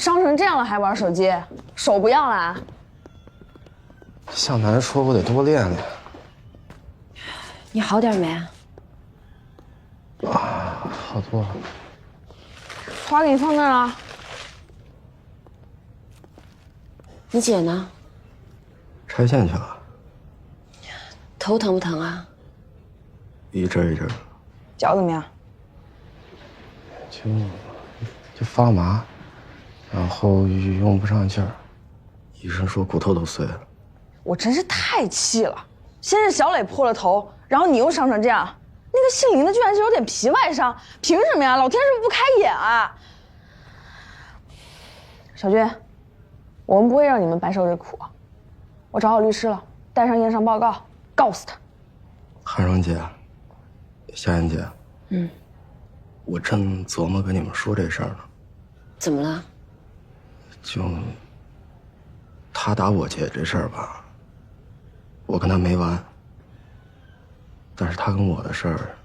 伤成这样了还玩手机，手不要了？向南说我得多练练。你好点没？啊，好多了。花给你放那儿了。你姐呢？拆线去了。头疼不疼啊？一阵一阵。脚怎么样？就发麻，然后用不上劲儿，医生说骨头都碎了。我真是太气了！先是小磊破了头，然后你又伤成这样，那个姓林的居然是有点皮外伤，凭什么呀？老天是不是不开眼啊？小军，我们不会让你们白受这苦，我找好律师了，带上验伤报告，告诉他。韩双姐，夏妍姐，我正琢磨跟你们说这事儿呢。怎么了？就他打我姐这事儿吧，我跟他没完。但是他跟我的事儿，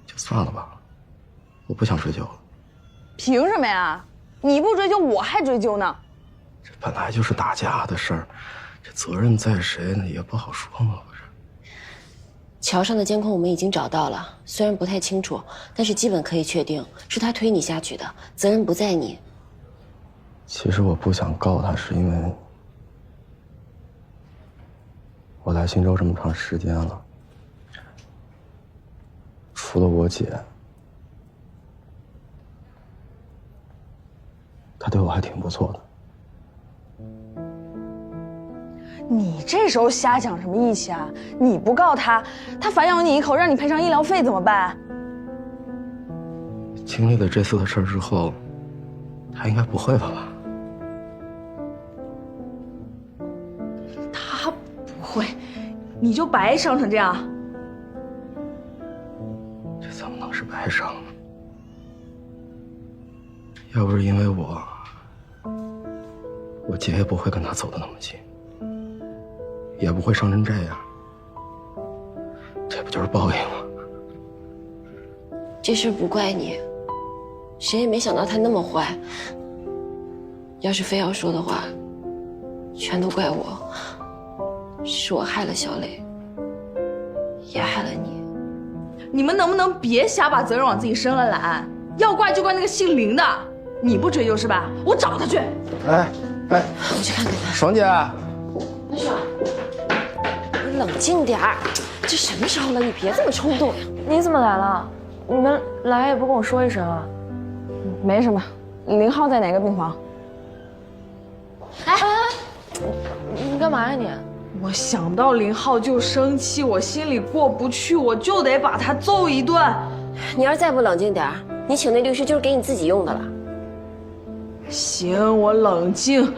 就算了吧，我不想追究了。凭什么呀？你不追究，我还追究呢。这本来就是打架的事儿，这责任在谁呢？也不好说嘛，不是？桥上的监控我们已经找到了，虽然不太清楚，但是基本可以确定是他推你下去的，责任不在你。其实我不想告他，是因为我来新州这么长时间了，除了我姐，她对我还挺不错的。你这时候瞎讲什么义气啊？你不告他，他反咬你一口，让你赔偿医疗费怎么办？经历了这次的事儿之后，他应该不会了吧？他不会，你就白伤成这样。这怎么能是白伤呢？要不是因为我姐也不会跟他走得那么近，也不会伤成这样。这不就是报应吗？这事不怪你，谁也没想到他那么坏。要是非要说的话，全都怪我，是我害了小磊，也害了你。你们能不能别瞎把责任往自己身上揽？要怪就怪那个姓林的，你不追究是吧？我找他去。哎，我去看看他。爽姐，文爽，你冷静点儿，这什么时候了？你别这么冲动呀！你怎么来了？你们来也不跟我说一声啊？没什么，林浩在哪个病房？你干嘛呀你？我想到林浩就生气，我心里过不去，我就得把他揍一顿。你要是再不冷静点儿，你请那律师就是给你自己用的了。行，我冷静。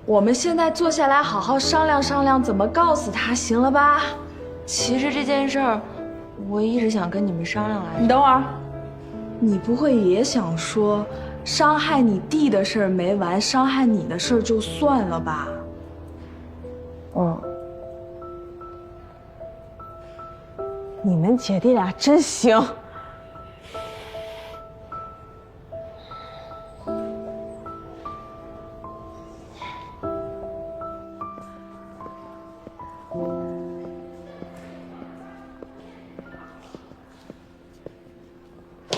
我们现在坐下来好好商量商量，怎么告诉他，行了吧？其实这件事儿，我一直想跟你们商量来着。你等会儿，你不会也想说，伤害你弟的事儿没完，伤害你的事儿就算了吧？你们姐弟俩真行。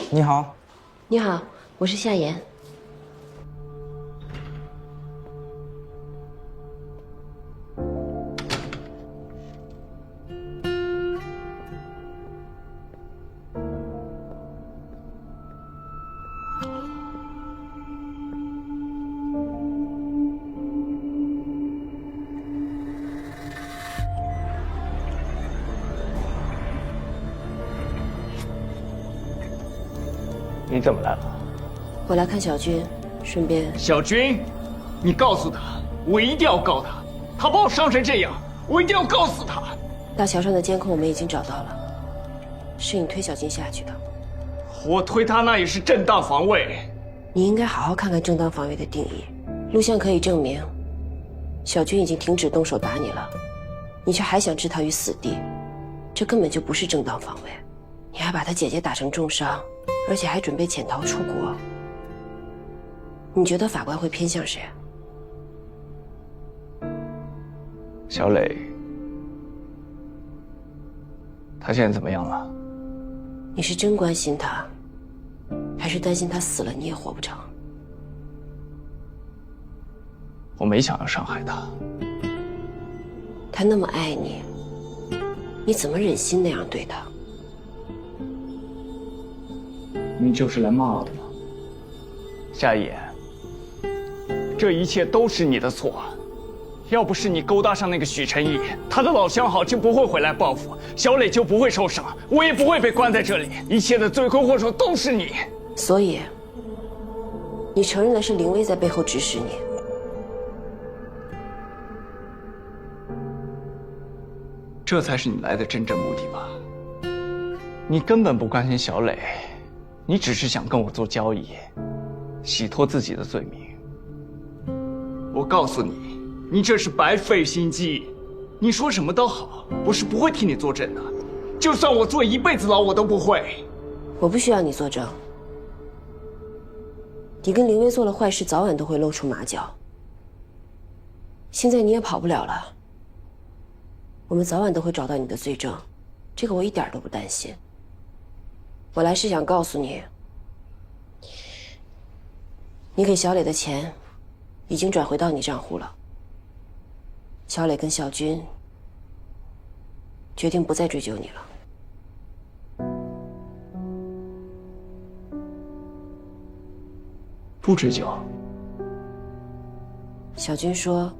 你好，你好，我是夏妍。你怎么来了？我来看小军，顺便……小军，你告诉他，我一定要告他，他把我伤成这样，我一定要告死他。大桥上的监控我们已经找到了，是你推小军下去的。我推他那也是正当防卫。你应该好好看看正当防卫的定义。录像可以证明，小军已经停止动手打你了，你却还想置他于死地，这根本就不是正当防卫。你还把他姐姐打成重伤，而且还准备潜逃出国。你觉得法官会偏向谁？小磊，他现在怎么样了？你是真关心他，还是担心他死了你也活不成？我没想要伤害他。他那么爱你，你怎么忍心那样对他？你就是来骂我的吗？夏野，这一切都是你的错。要不是你勾搭上那个许晨毅，他的老相好就不会回来报复，小磊就不会受伤，我也不会被关在这里。一切的罪魁祸首都是你。所以，你承认的是林薇在背后指使你。这才是你来的真正目的吧？你根本不关心小磊，你只是想跟我做交易，洗脱自己的罪名。我告诉你，你这是白费心机。你说什么都好，我是不会替你作证的。就算我坐一辈子牢，我都不会。我不需要你作证。你跟林薇做了坏事，早晚都会露出马脚。现在你也跑不了了。我们早晚都会找到你的罪证，这个我一点都不担心。我来是想告诉你，你给小磊的钱已经转回到你账户了。小磊跟小军决定不再追究你了。不追究。小军说，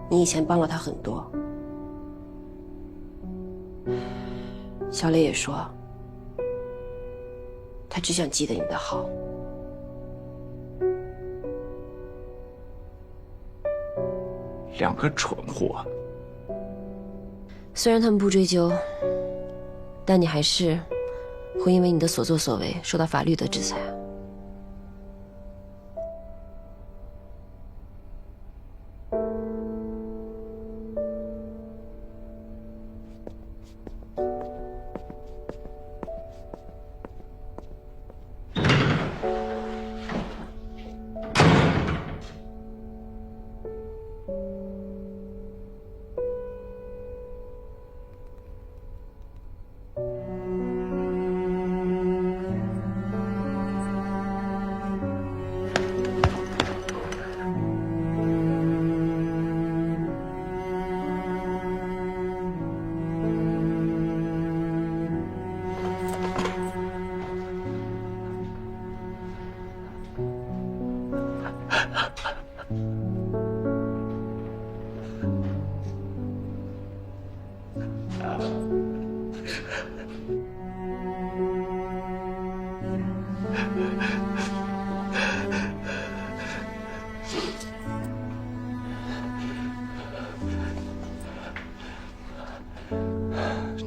你以前帮了他很多。小磊也说，他只想记得你的好。两个蠢货。虽然他们不追究，但你还是会因为你的所作所为受到法律的制裁。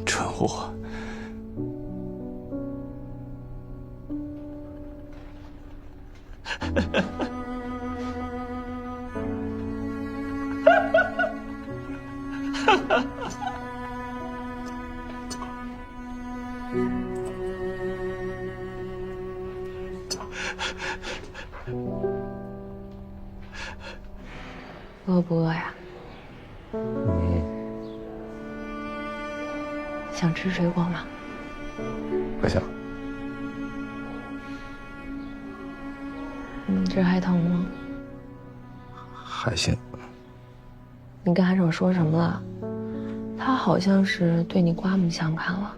蠢货。饿不饿呀？想吃水果吗？不想。这还疼吗？还行。你跟韩爽说什么了？他好像是对你刮目相看了。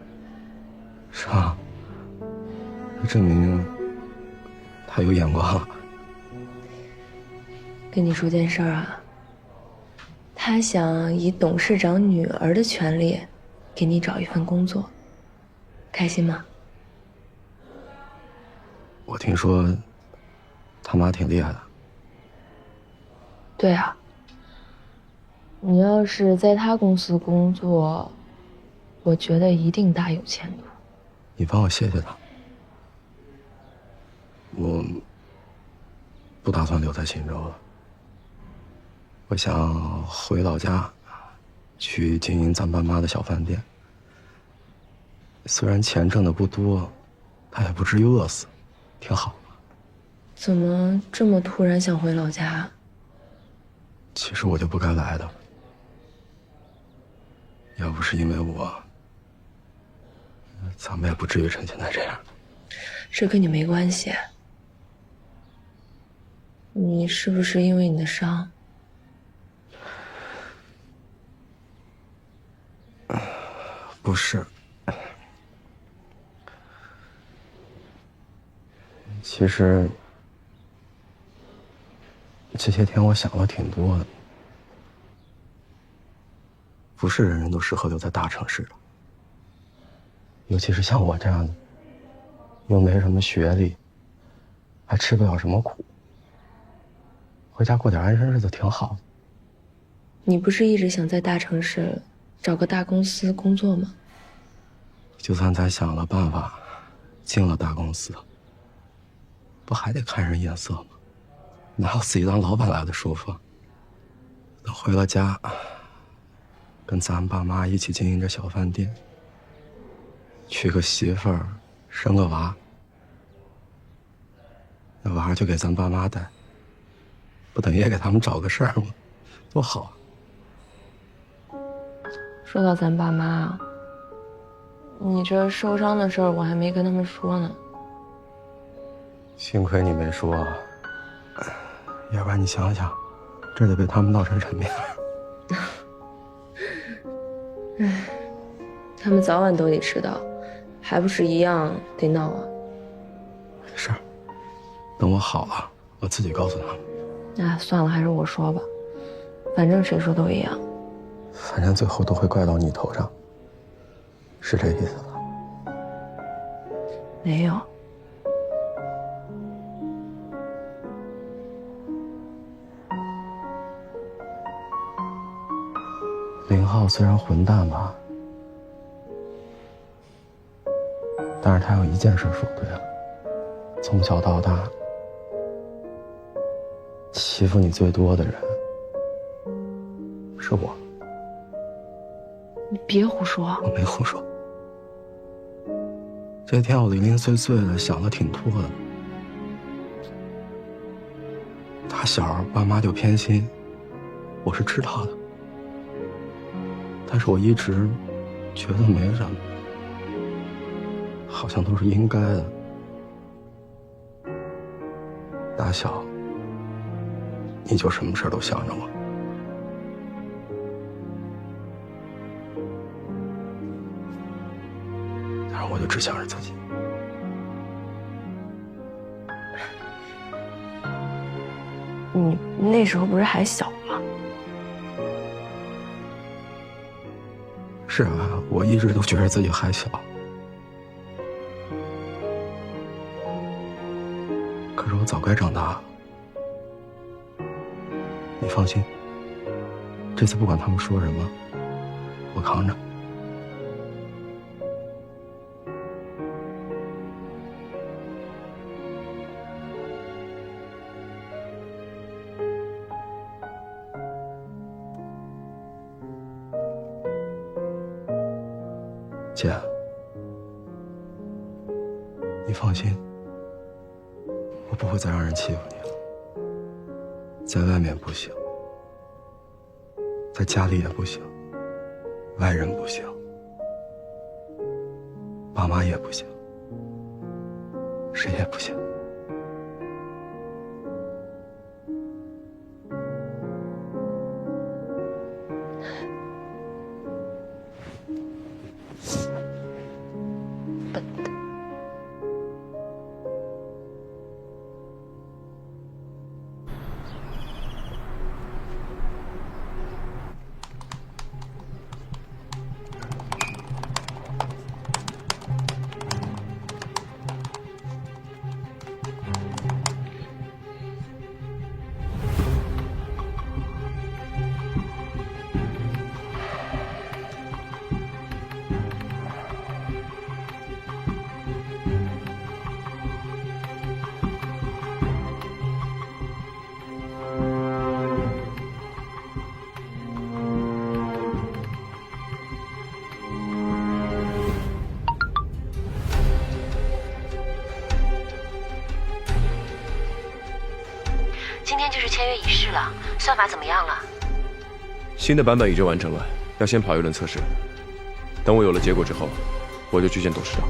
是啊，这证明他有眼光了。跟你说件事儿啊，他想以董事长女儿的权利给你找一份工作，开心吗？我听说他妈挺厉害的。对啊，你要是在他公司工作，我觉得一定大有前途。你帮我谢谢他。我不打算留在秦州了，我想回老家，去经营咱爸妈的小饭店。虽然钱挣的不多，但也不至于饿死，挺好。怎么这么突然想回老家？其实我就不该来的，要不是因为我，咱们也不至于成现在这样。这跟你没关系。你是不是因为你的伤？不是，其实这些天我想了挺多的。不是人人都适合留在大城市的，尤其是像我这样的，又没什么学历，还吃不了什么苦，回家过点安生日子挺好的。你不是一直想在大城市找个大公司工作吗？就算咱想了办法，进了大公司，不还得看人眼色吗？哪有自己当老板来的舒服？等回了家，跟咱爸妈一起经营着小饭店，娶个媳妇儿，生个娃，那娃就给咱爸妈带，不等也给他们找个事儿吗？多好啊！说到咱爸妈，你这受伤的事儿我还没跟他们说呢。幸亏你没说，要不然你想想，这得被他们闹成什么样？唉，他们早晚都得知道，还不是一样得闹啊。没事儿，等我好了，我自己告诉他们。哎，算了，还是我说吧，反正谁说都一样。反正最后都会怪到你头上，是这意思吧？没有。林浩虽然混蛋吧，但是他有一件事说对了，从小到大，欺负你最多的人是我。你别胡说。我没胡说。这天我零零碎碎的想的挺多的。打小爸妈就偏心，我是知道的，但是我一直觉得没什么，好像都是应该的。打小你就什么事都想着我。但是我就只想着自己。你那时候不是还小吗？是啊，我一直都觉得自己还小。可是我早该长大了。你放心，这次不管他们说什么，我扛着。姐，你放心，我不会再让人欺负你了。在外面不行，在家里也不行，外人不行，爸妈也不行，谁也不行。签约仪式了，算法怎么样了？新的版本已经完成了，要先跑一轮测试。等我有了结果之后，我就去见董事长。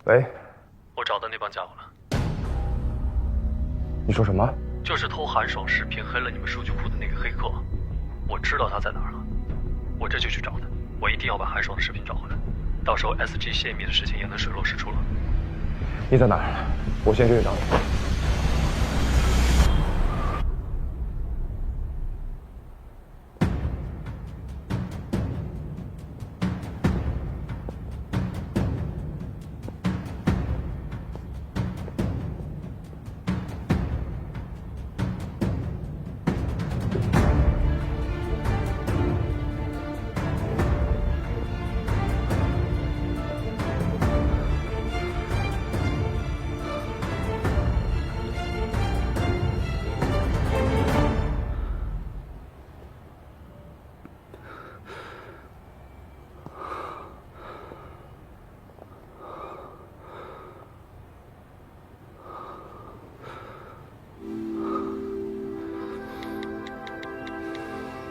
喂，我找到那帮家伙了，你说什么？就是偷韩爽视频黑了你们数据库的那个黑客，我知道他在哪儿了，我这就去找他，我一定要把韩爽的视频找回来，到时候 SG 泄密的事情也能水落石出了。你在哪儿？我先去找你。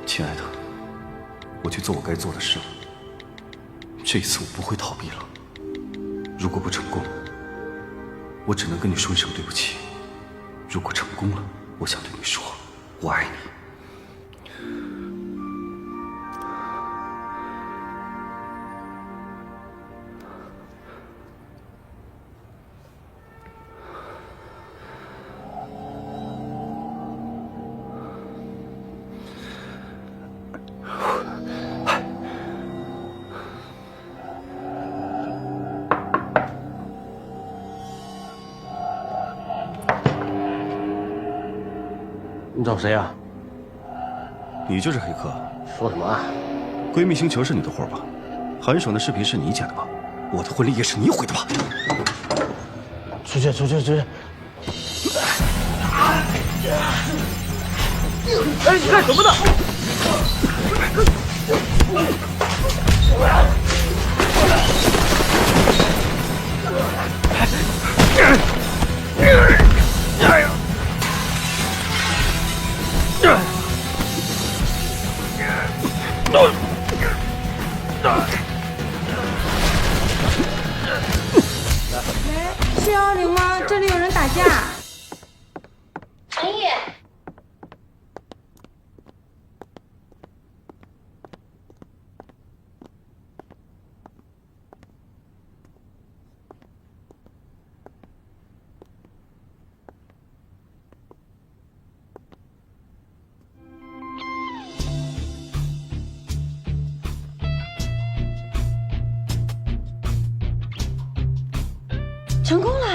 亲爱的，我去做我该做的事了。这一次我不会逃避了。如果不成功，我只能跟你说一声对不起；如果成功了，我想对你说，我爱你。你找谁呀？你就是黑客？说什么啊？闺蜜星球是你的活吧？韩爽的视频是你剪的吧？我的婚礼也是你毁的吧？出去！出去！哎，你干什么呢？是110吗？这里有人打架。陈毅，成功了！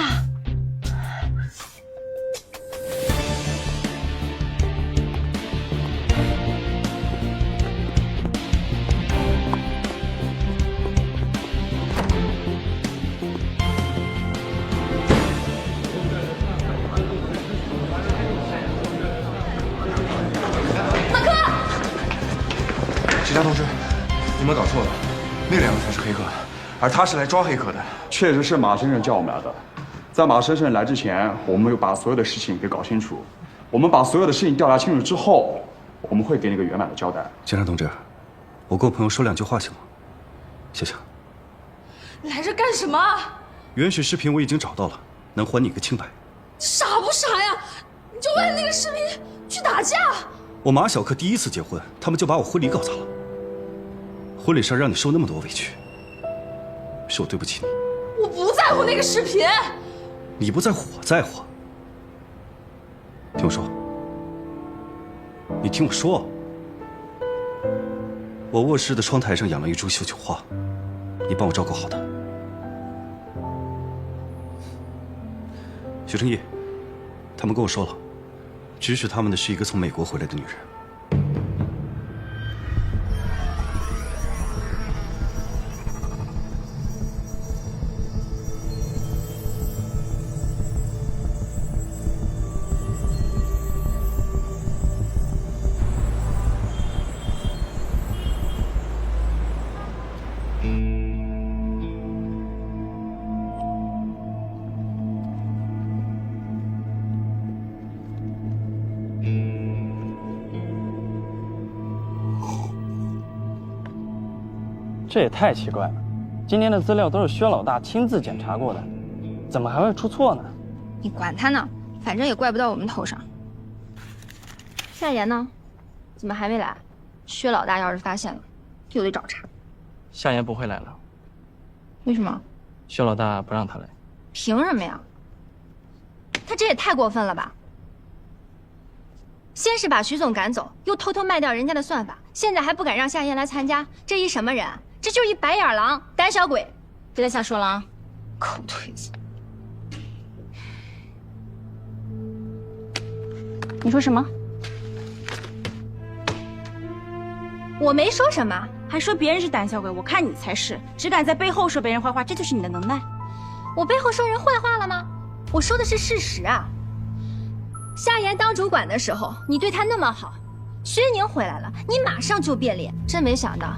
警察同志，你们搞错了，那两个才是黑客，而他是来抓黑客的。确实是马先生叫我们来的，在马先生来之前，我们有把所有的事情给搞清楚。我们把所有的事情调查清楚之后，我们会给你个圆满的交代。警察同志，我跟我朋友说2句话行吗？谢谢。来这干什么？原始视频我已经找到了，能还你一个清白。傻不傻呀？你就为了那个视频去打架？我马小克第1次结婚，他们就把我婚礼搞砸了。婚礼上让你受那么多委屈，是我对不起你。我不在乎那个视频。你不在乎，我在乎。听我说，你听我说。我卧室的窗台上养了一株绣球花，你帮我照顾好它。许成义，他们跟我说了，指使他们的是一个从美国回来的女人。这也太奇怪了，今天的资料都是薛老大亲自检查过的，怎么还会出错呢？你管他呢，反正也怪不到我们头上。夏言呢？怎么还没来？薛老大要是发现了，又得找茬。夏言不会来了。为什么？薛老大不让他来。凭什么呀？他这也太过分了吧！先是把徐总赶走，又偷偷卖掉人家的算法，现在还不敢让夏言来参加，这一什么人？这就是一白眼狼、胆小鬼！别再瞎说了啊！狗腿子！你说什么？我没说什么，还说别人是胆小鬼，我看你才是，只敢在背后说别人坏话，这就是你的能耐。我背后说人坏话了吗？我说的是事实啊。夏言当主管的时候，你对他那么好，薛宁回来了，你马上就变脸，真没想到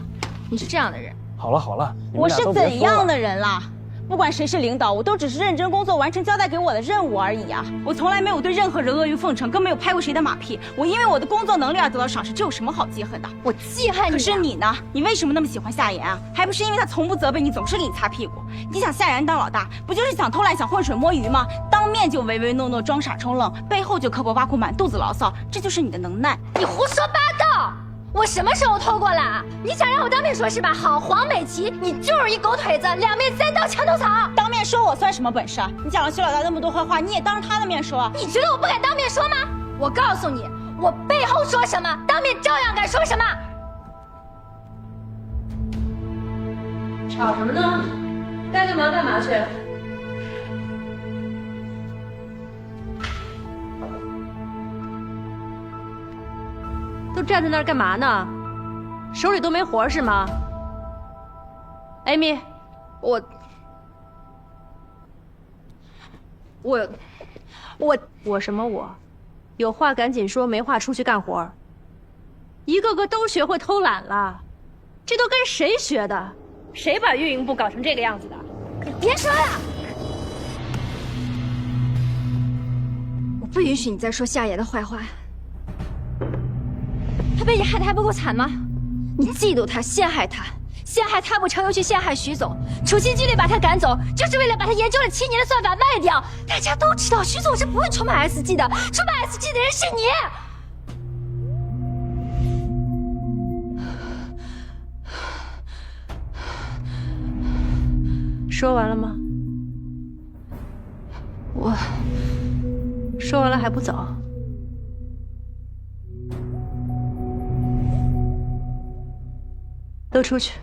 你是这样的人。好了好了，我是怎样的人啦？不管谁是领导，我都只是认真工作，完成交代给我的任务而已啊！我从来没有对任何人阿谀奉承，更没有拍过谁的马屁。我因为我的工作能力而得到赏识，这有什么好记恨的？我记恨你。可是你呢？你为什么那么喜欢夏言啊？还不是因为他从不责备你，总是给你擦屁股。你想夏言当老大，不就是想偷懒、想浑水摸鱼吗？当面就唯唯诺诺、装傻充愣，背后就刻薄挖苦、满肚子牢骚，这就是你的能耐。你胡说八道！我什么时候偷过懒？你想让我当面说是吧？好，黄美琪，你就是一狗腿子，两面三刀墙头草。当面说我算什么本事啊？你讲了薛老大那么多坏话，你也当着他的面说啊？你觉得我不敢当面说吗？我告诉你，我背后说什么，当面照样敢说什么。吵什么呢？该干嘛干嘛去。都站在那儿干嘛呢？手里都没活是吗？艾米，我什么我？有话赶紧说，没话出去干活。一个个都学会偷懒了，这都跟谁学的？谁把运营部搞成这个样子的？你别说了，我不允许你再说夏野的坏话。他被你害得还不够惨吗？你嫉妒他，陷害他，陷害他不成又去陷害徐总，处心积虑把他赶走，就是为了把他研究了7年的算法卖掉。大家都知道徐总是不会出卖 SG 的，出卖 SG 的人是你。说完了吗？我说完了还不走？都出去！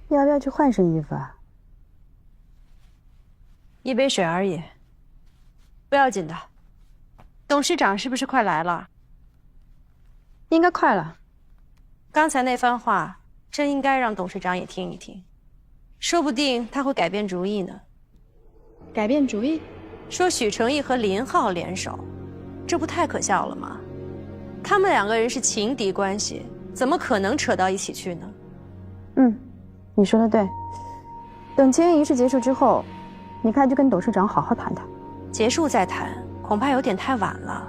要不要去换身衣服啊？一杯水而已，不要紧的。董事长是不是快来了？应该快了。刚才那番话真应该让董事长也听一听，说不定他会改变主意呢。改变主意？说许成义和林浩联手，这不太可笑了吗？他们2个人是情敌关系，怎么可能扯到一起去呢？你说的对。等签约仪式结束之后，你看就跟董事长好好谈谈。结束再谈，恐怕有点太晚了。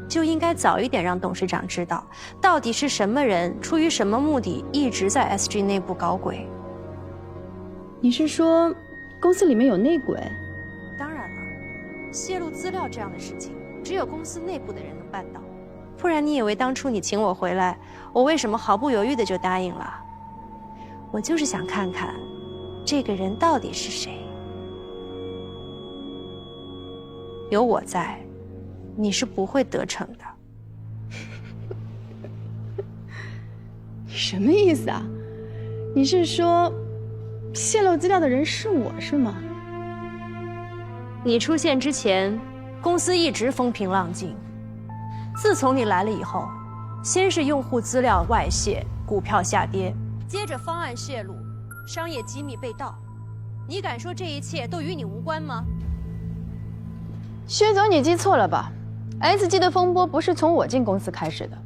就应该早一点让董事长知道，到底是什么人，出于什么目的，一直在 SG 内部搞鬼。你是说，公司里面有内鬼？当然了，泄露资料这样的事情，只有公司内部的人能办到。不然你以为当初你请我回来，我为什么毫不犹豫的就答应了？我就是想看看，这个人到底是谁。有我在，你是不会得逞的。你什么意思啊？你是说，泄露资料的人是我是吗？你出现之前，公司一直风平浪静。自从你来了以后，先是用户资料外泄，股票下跌，接着方案泄露，商业机密被盗。你敢说这一切都与你无关吗？薛总，你记错了吧 ？SG 的风波不是从我进公司开始的，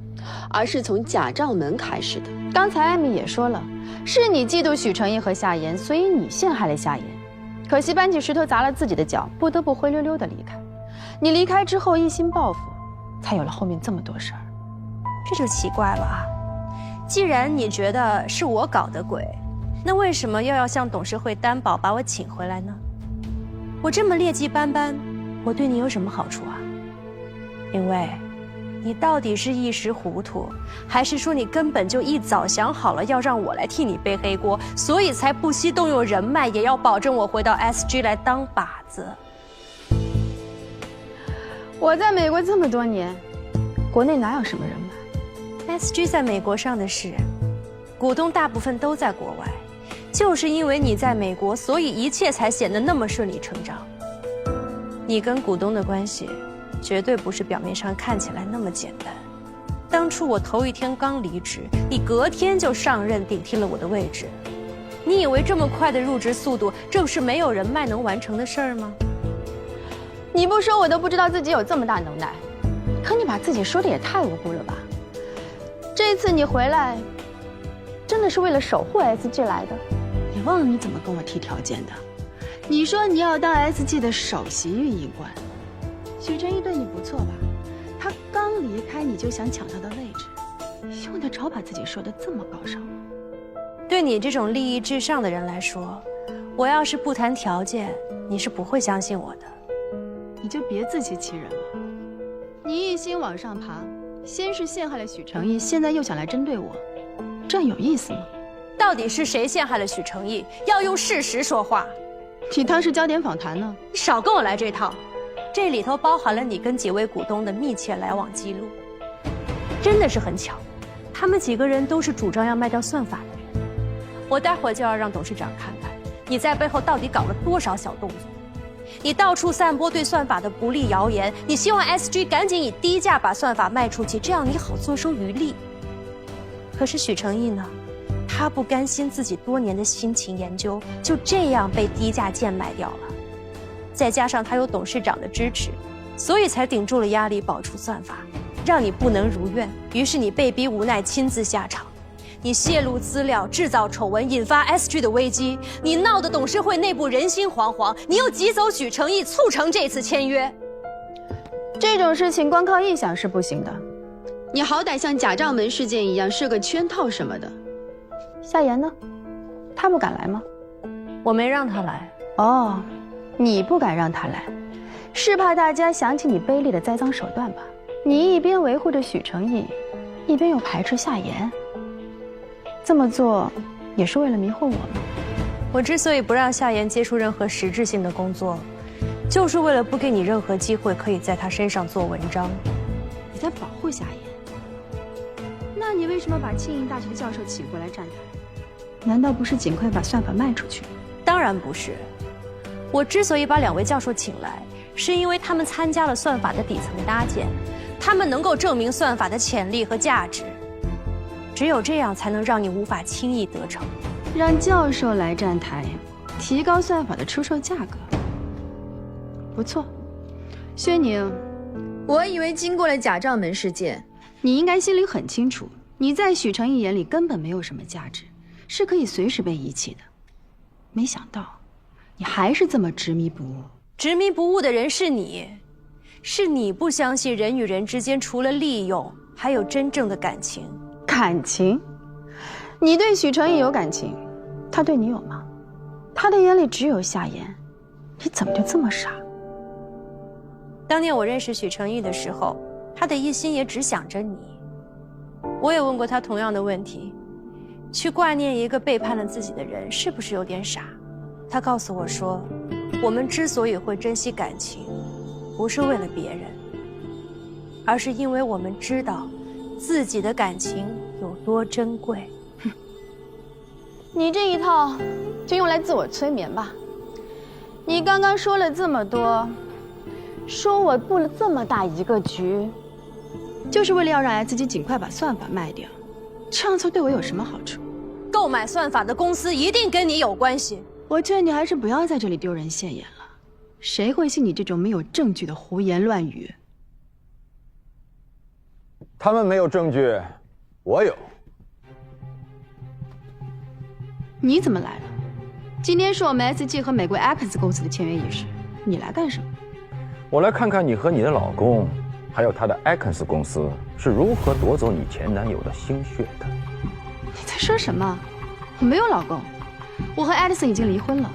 而是从贾兆门开始的。刚才艾米也说了，是你嫉妒许成义和夏言，所以你陷害了夏言。可惜搬起石头砸了自己的脚，不得不灰溜溜的离开。你离开之后一心报复，才有了后面这么多事儿。这就奇怪了啊！既然你觉得是我搞的鬼，那为什么又要向董事会担保把我请回来呢？我这么劣迹斑斑，我对你有什么好处啊？因为你到底是一时糊涂，还是说你根本就一早想好了要让我来替你背黑锅，所以才不惜动用人脉，也要保证我回到 SG 来当靶子？我在美国这么多年，国内哪有什么人脉？ SG 在美国上的市，股东大部分都在国外，就是因为你在美国，所以一切才显得那么顺理成章。你跟股东的关系，绝对不是表面上看起来那么简单。当初我头一天刚离职，你隔天就上任顶替了我的位置。你以为这么快的入职速度，正是没有人脉能完成的事儿吗？你不说我都不知道自己有这么大能耐，可你把自己说的也太无辜了吧？这次你回来，真的是为了守护 SG 来的？你忘了你怎么跟我提条件的？你说你要当 SG 的首席运营官，许成义对你不错吧？他刚离开你就想抢他的位置，用得着把自己说的这么高尚吗？对你这种利益至上的人来说，我要是不谈条件，你是不会相信我的。你就别自欺欺人了。你一心往上爬，先是陷害了许成义，现在又想来针对我，这样有意思吗？到底是谁陷害了许成义？要用事实说话。你当时焦点访谈呢？你少跟我来这套，这里头包含了你跟几位股东的密切来往记录。真的是很巧，他们几个人都是主张要卖掉算法的人。我待会儿就要让董事长看看你在背后到底搞了多少小动作。你到处散播对算法的不利谣言，你希望 SG 赶紧以低价把算法卖出去，这样你好坐收渔利。可是许成义呢？他不甘心自己多年的辛勤研究就这样被低价贱卖掉了，再加上他有董事长的支持，所以才顶住了压力保出算法，让你不能如愿。于是你被逼无奈亲自下场，你泄露资料，制造丑闻，引发 SG 的危机，你闹得董事会内部人心惶惶，你又挤走许成义，促成这次签约。这种事情光靠臆想是不行的，你好歹像贾兆门事件一样设个圈套什么的。夏言呢？他不敢来吗？我没让他来。哦，你不敢让他来，是怕大家想起你卑劣的栽赃手段吧？你一边维护着许成义，一边又排斥夏言，这么做也是为了迷惑我吗？我之所以不让夏言接触任何实质性的工作，就是为了不给你任何机会可以在他身上做文章。你在保护夏言？那你为什么把庆应大学的教授请过来站台？难道不是尽快把算法卖出去？当然不是。我之所以把2位教授请来，是因为他们参加了算法的底层搭建，他们能够证明算法的潜力和价值。只有这样才能让你无法轻易得逞。让教授来站台，提高算法的出售价格，不错。薛宁，我以为经过了贾兆门事件，你应该心里很清楚，你在许成义眼里根本没有什么价值，是可以随时被遗弃的。没想到，你还是这么执迷不悟。执迷不悟的人是你，是你不相信人与人之间除了利用，还有真正的感情。感情？你对许成义有感情，他对你有吗？他的眼里只有夏言，你怎么就这么傻？当年我认识许成义的时候，他的一心也只想着你。我也问过他同样的问题，去挂念一个背叛了自己的人，是不是有点傻？他告诉我说，我们之所以会珍惜感情，不是为了别人，而是因为我们知道自己的感情有多珍贵。你这一套就用来自我催眠吧。你刚刚说了这么多，说我布了这么大一个局，就是为了要让 SG 尽快把算法卖掉，这样做对我有什么好处？购买算法的公司一定跟你有关系。我劝你还是不要在这里丢人现眼了，谁会信你这种没有证据的胡言乱语？他们没有证据，我有。你怎么来了？今天是我们 SG 和美国 Apex 公司的签约仪式，你来干什么？我来看看你和你的老公，还有他的 Apex 公司是如何夺走你前男友的心血的。你在说什么？我没有老公，我和 Edison 已经离婚了，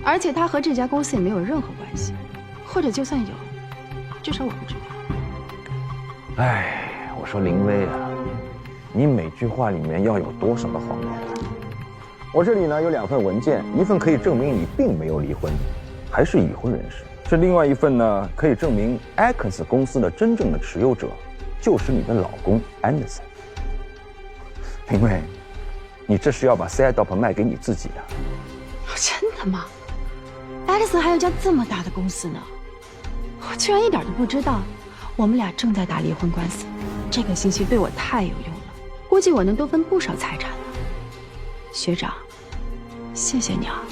而且他和这家公司也没有任何关系，或者就算有，至少我不知道。哎，我说林薇啊，你每句话里面要有多少的谎言啊？我这里呢有2份文件，一份可以证明你并没有离婚，还是已婚人士；是另外一份呢可以证明 Apex 公司的真正的持有者就是你的老公 Anderson。林薇，你这是要把 SetUp 卖给你自己啊？真的吗 ？Edison 还有家这么大的公司呢，我居然一点都不知道。我们俩正在打离婚官司，这个信息对我太有用了，估计我能多分不少财产了。学长，谢谢你啊。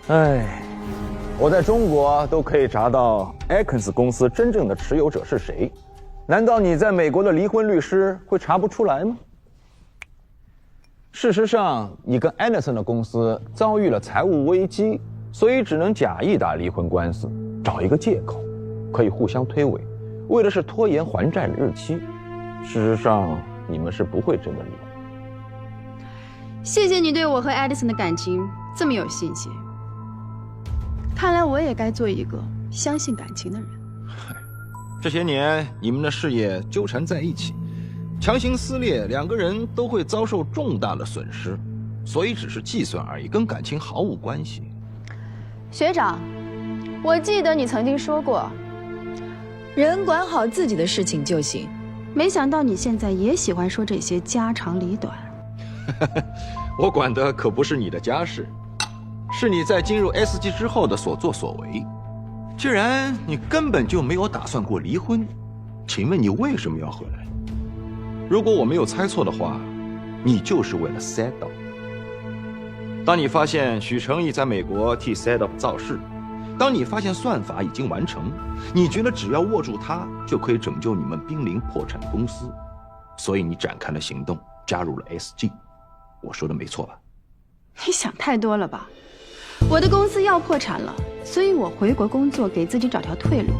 哎，我在中国都可以查到 Apex 公司真正的持有者是谁，难道你在美国的离婚律师会查不出来吗？事实上，你跟 Anderson 的公司遭遇了财务危机，所以只能假意打离婚官司，找一个借口，可以互相推诿，为的是拖延还债的日期。事实上，你们是不会真的离婚。谢谢你对我和 Edison 的感情这么有信心，看来我也该做一个相信感情的人。这些年你们的事业纠缠在一起，强行撕裂，2个人都会遭受重大的损失，所以只是计算而已，跟感情毫无关系。学长，我记得你曾经说过，人管好自己的事情就行。没想到你现在也喜欢说这些家长里短。我管的可不是你的家事，是你在进入 SG 之后的所作所为。既然你根本就没有打算过离婚，请问你为什么要回来？如果我没有猜错的话，你就是为了 SetUp。当你发现许成义在美国替 SetUp 造势，当你发现算法已经完成，你觉得只要握住它就可以拯救你们濒临破产的公司，所以你展开了行动，加入了 SG。我说的没错吧？你想太多了吧？我的公司要破产了，所以我回国工作，给自己找条退路，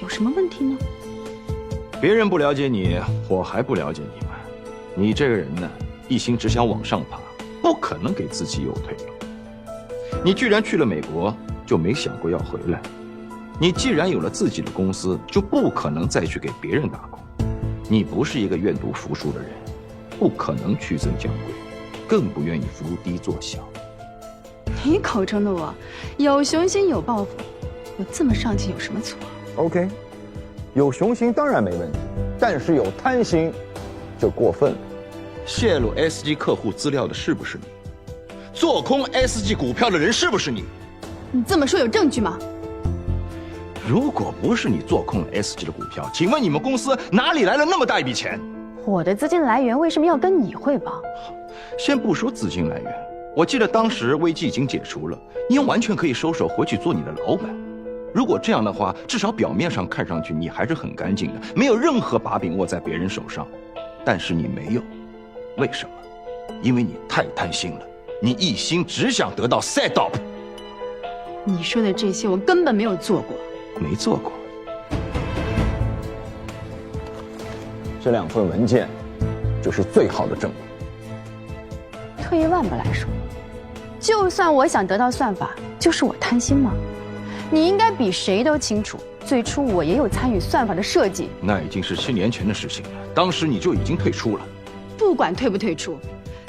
有什么问题呢？别人不了解你，我还不了解你吗？你这个人呢，一心只想往上爬，不可能给自己有退路。你居然去了美国，就没想过要回来。你既然有了自己的公司，就不可能再去给别人打工。你不是一个愿赌服输的人，不可能屈尊降贵，更不愿意伏低做小。你口中的我，有雄心有抱负，我这么上进有什么错 ？OK， 有雄心当然没问题，但是有贪心就过分了。泄露 SG 客户资料的是不是你？做空 SG 股票的人是不是你？你这么说有证据吗？如果不是你做空了 SG 的股票，请问你们公司哪里来了那么大一笔钱？我的资金来源为什么要跟你汇报？先不说资金来源，我记得当时危机已经解除了，你完全可以收手回去做你的老板。如果这样的话，至少表面上看上去你还是很干净的，没有任何把柄握在别人手上。但是你没有，为什么？因为你太贪心了，你一心只想得到 SetUp。你说的这些我根本没有做过。没做过。这2份文件就是最好的证明。退一万步来说，就算我想得到算法，就是我贪心吗？你应该比谁都清楚，最初我也有参与算法的设计。那已经是7年前的事情了，当时你就已经退出了。不管退不退出，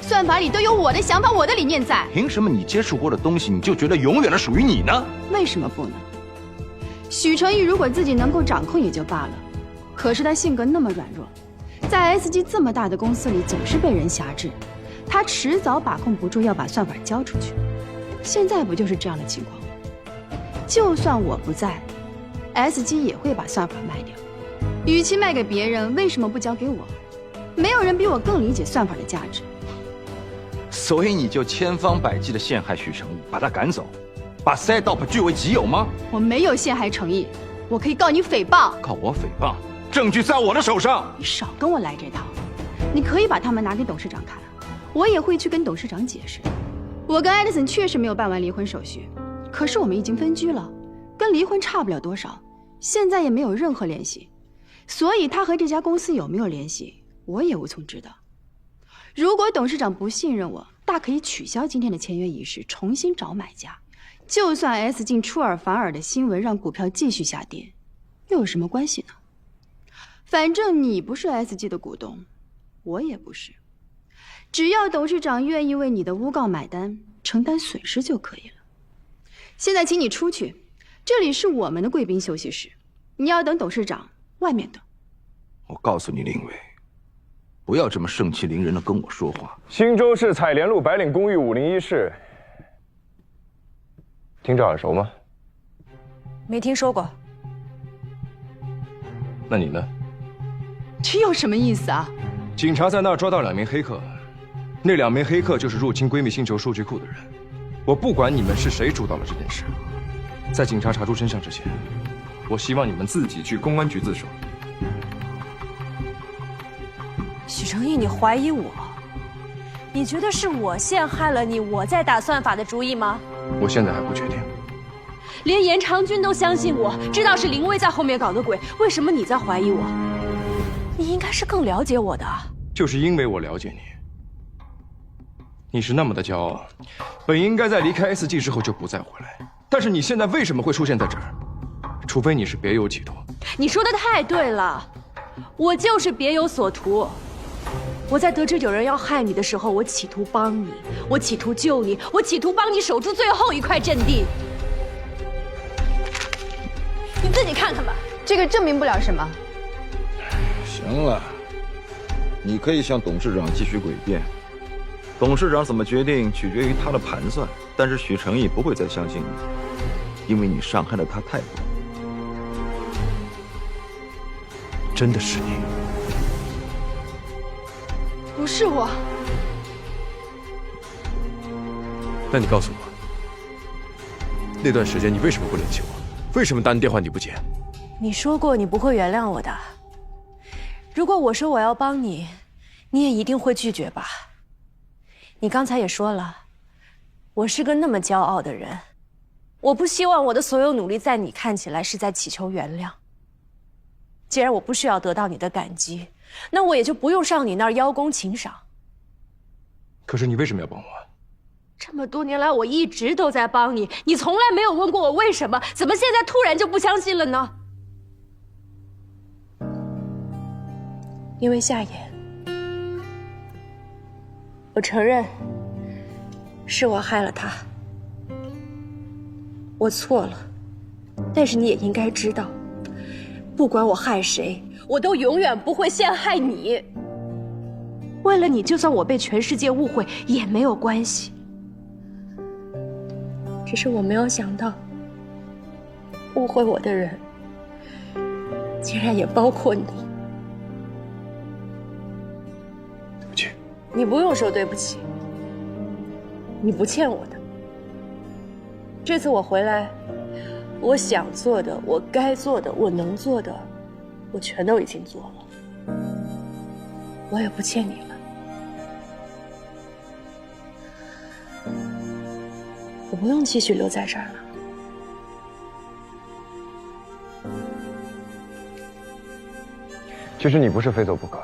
算法里都有我的想法，我的理念在。凭什么你接触过的东西，你就觉得永远的属于你呢？为什么不呢？许成义如果自己能够掌控也就罢了，可是他性格那么软弱，在 SG 这么大的公司里总是被人辖制，他迟早把控不住，要把算法交出去。现在不就是这样的情况吗？就算我不在， SG 也会把算法卖掉。与其卖给别人，为什么不交给我？没有人比我更理解算法的价值。所以你就千方百计的陷害许成义，把他赶走，把 SetUp 据为己有吗？我没有陷害成义，我可以告你诽谤。告我诽谤，证据在我的手上。你少跟我来这套。你可以把他们拿给董事长看，我也会去跟董事长解释。我跟艾德森确实没有办完离婚手续，可是我们已经分居了，跟离婚差不了多少，现在也没有任何联系，所以他和这家公司有没有联系，我也无从知道。如果董事长不信任我，大可以取消今天的签约仪式，重新找买家。就算 S 进出尔反尔的新闻让股票继续下跌，又有什么关系呢？反正你不是 SG 的股东，我也不是。只要董事长愿意为你的诬告买单，承担损失就可以了。现在请你出去，这里是我们的贵宾休息室，你要等董事长，外面等。我告诉你，林伟，不要这么盛气凌人的跟我说话。新洲市采莲路白领公寓501室，听着耳熟吗？没听说过。那你呢？这有什么意思啊？警察在那儿抓到2名黑客，那2名黑客就是入侵闺蜜星球数据库的人。我不管你们是谁主导了这件事，在警察查出真相之前，我希望你们自己去公安局自首。许成义，你怀疑我？你觉得是我陷害了你，我在打算法的主意吗？我现在还不确定。连严长军都相信我，知道是林薇在后面搞的鬼，为什么你在怀疑我？你应该是更了解我的。就是因为我了解你，你是那么的骄傲，本应该在离开 SG 之后就不再回来，但是你现在为什么会出现在这儿？除非你是别有企图。你说的太对了，我就是别有所图。我在得知有人要害你的时候，我企图帮你，我企图救你，我企图帮你守住最后一块阵地。你自己看看吧，这个证明不了什么。行了，你可以向董事长继续诡辩。董事长怎么决定取决于他的盘算，但是许成义不会再相信你，因为你伤害了他太多。真的是你？不是我。那你告诉我，那段时间你为什么不联系我？为什么打你电话你不接？你说过你不会原谅我的。如果我说我要帮你，你也一定会拒绝吧？你刚才也说了，我是个那么骄傲的人，我不希望我的所有努力在你看起来是在祈求原谅。既然我不需要得到你的感激，那我也就不用上你那儿邀功请赏。可是你为什么要帮我？这么多年来，我一直都在帮你，你从来没有问过我为什么，怎么现在突然就不相信了呢？因为夏言，我承认是我害了他，我错了，但是你也应该知道，不管我害谁，我都永远不会陷害你。为了你，就算我被全世界误会也没有关系。只是我没有想到，误会我的人竟然也包括你。对不起。你不用说对不起，你不欠我的。这次我回来，我想做的，我该做的，我能做的，我全都已经做了，我也不欠你了。我不用继续留在这儿了。其实你不是非走不可，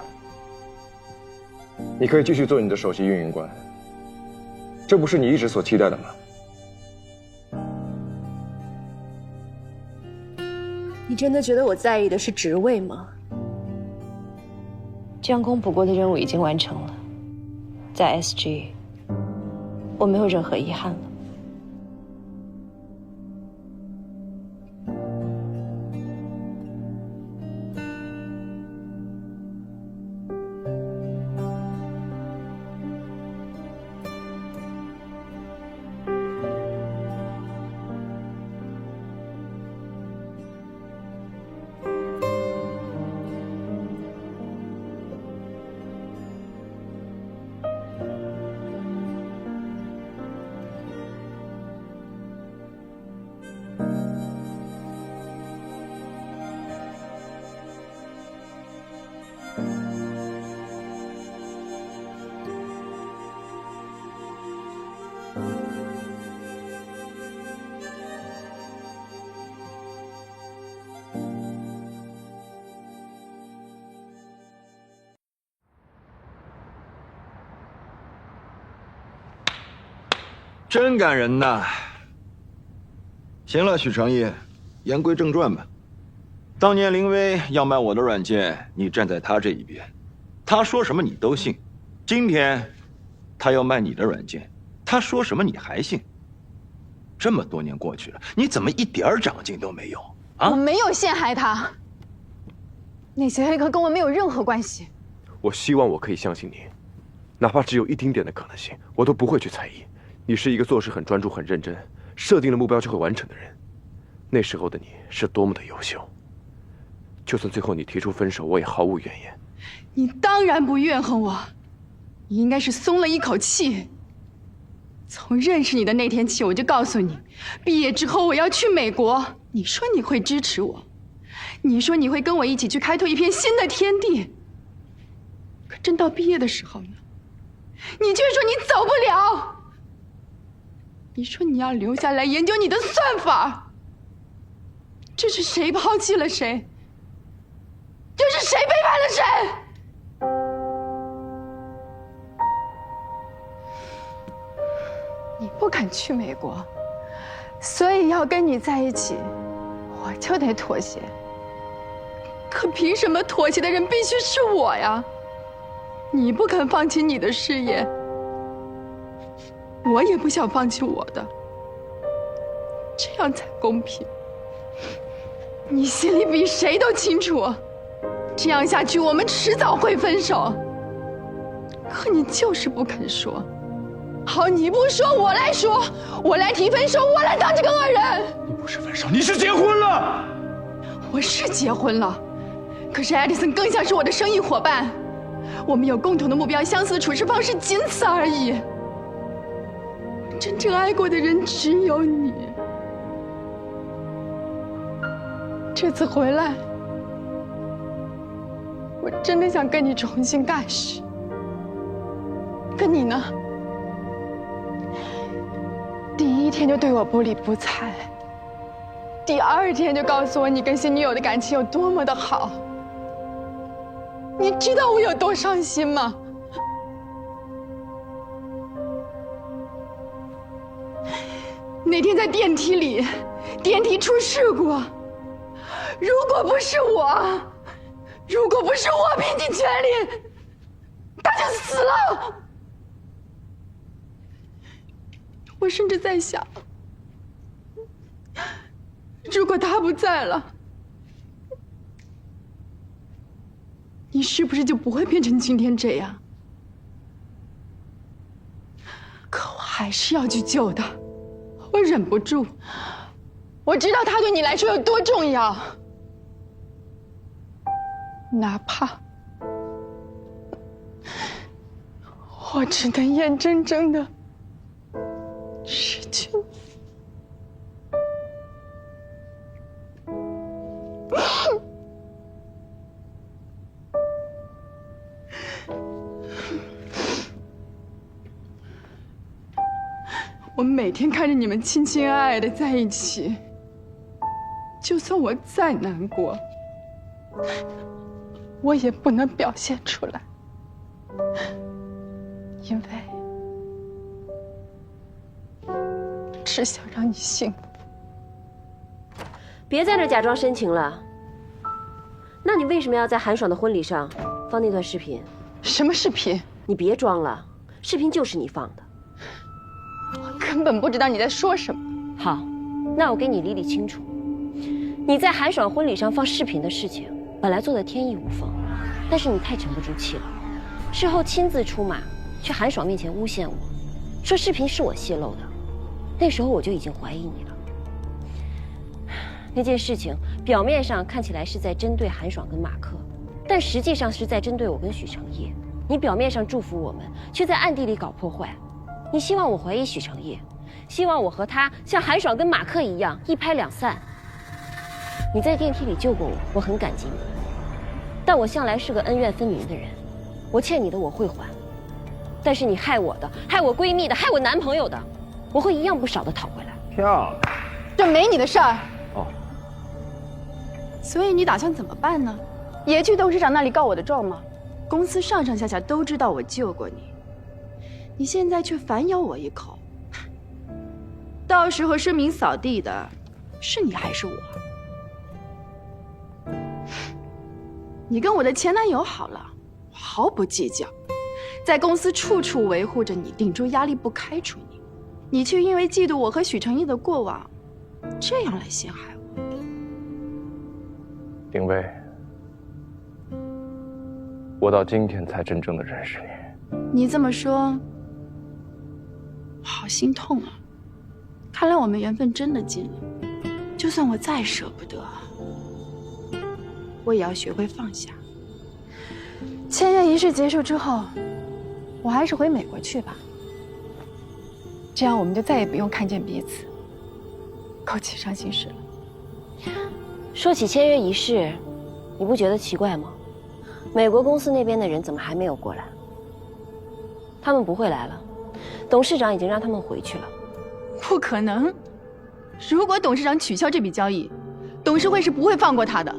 你可以继续做你的首席运营官，这不是你一直所期待的吗？你真的觉得我在意的是职位吗？将功补过的任务已经完成了，在 SG， 我没有任何遗憾了。真感人呐！行了，许成义，言归正传吧。当年林薇要卖我的软件，你站在他这一边，他说什么你都信。今天，他要卖你的软件，他说什么你还信。这么多年过去了，你怎么一点长进都没有啊？我没有陷害他，那些黑客跟我没有任何关系。我希望我可以相信你，哪怕只有一丁点的可能性，我都不会去猜疑。你是一个做事很专注、很认真，设定了目标就会完成的人。那时候的你是多么的优秀，就算最后你提出分手，我也毫无怨言。你当然不怨恨我，你应该是松了一口气。从认识你的那天起，我就告诉你，毕业之后我要去美国。你说你会支持我，你说你会跟我一起去开拓一片新的天地。可真到毕业的时候呢，你却说你走不了。你说你要留下来研究你的算法。这是谁抛弃了谁？这是谁背叛了谁？你不肯去美国，所以要跟你在一起，我就得妥协。可凭什么妥协的人必须是我呀？你不肯放弃你的事业，我也不想放弃我的，这样才公平。你心里比谁都清楚，这样下去我们迟早会分手。可你就是不肯说。好，你不说，我来说，我来提分手，我来当这个恶人。你不是分手，你是结婚了。我是结婚了，可是艾迪森更像是我的生意伙伴，我们有共同的目标，相似的处事方式，仅此而已。真正爱过的人只有你。这次回来，我真的想跟你重新开始。可你呢？第一天就对我不理不睬，第二天就告诉我你跟新女友的感情有多么的好。你知道我有多伤心吗？那天在电梯里，电梯出事故，如果不是我拼尽全力，他就死了。我甚至在想，如果他不在了，你是不是就不会变成今天这样？可我还是要去救他，我忍不住。我知道他对你来说有多重要，哪怕我只能眼睁睁的失去你。我每天看着你们亲亲爱爱的在一起，就算我再难过，我也不能表现出来，因为只想让你幸福。别在这假装深情了。那你为什么要在韩爽的婚礼上放那段视频？什么视频？你别装了，视频就是你放的。我根本不知道你在说什么。好，那我给你理理清楚。你在韩爽婚礼上放视频的事情，本来做得天衣无缝，但是你太沉不住气了，事后亲自出马，去韩爽面前诬陷我，说视频是我泄露的。那时候我就已经怀疑你了。那件事情表面上看起来是在针对韩爽跟马克，但实际上是在针对我跟许成业。你表面上祝福我们，却在暗地里搞破坏。你希望我怀疑许成业，希望我和他像韩爽跟马克一样一拍两散。你在电梯里救过我，我很感激你。但我向来是个恩怨分明的人，我欠你的我会还，但是你害我的、害我闺蜜的、害我男朋友的，我会一样不少的讨回来。漂亮，这没你的事儿。哦。所以你打算怎么办呢？也去董事长那里告我的状吗？公司上上下下都知道我救过你，你现在却反咬我一口，到时候声名扫地的，是你还是我？你跟我的前男友好了，毫不计较，在公司处处维护着你，顶住压力不开除你，你却因为嫉妒我和许成义的过往，这样来陷害我。丁薇，我到今天才真正的认识你。你这么说，我好心痛啊！看来我们缘分真的尽了，就算我再舍不得，我也要学会放下。签约仪式结束之后，我还是回美国去吧，这样我们就再也不用看见彼此，勾起伤心事了。说起签约仪式，你不觉得奇怪吗？美国公司那边的人怎么还没有过来？他们不会来了，董事长已经让他们回去了。不可能！如果董事长取消这笔交易，董事会是不会放过他的。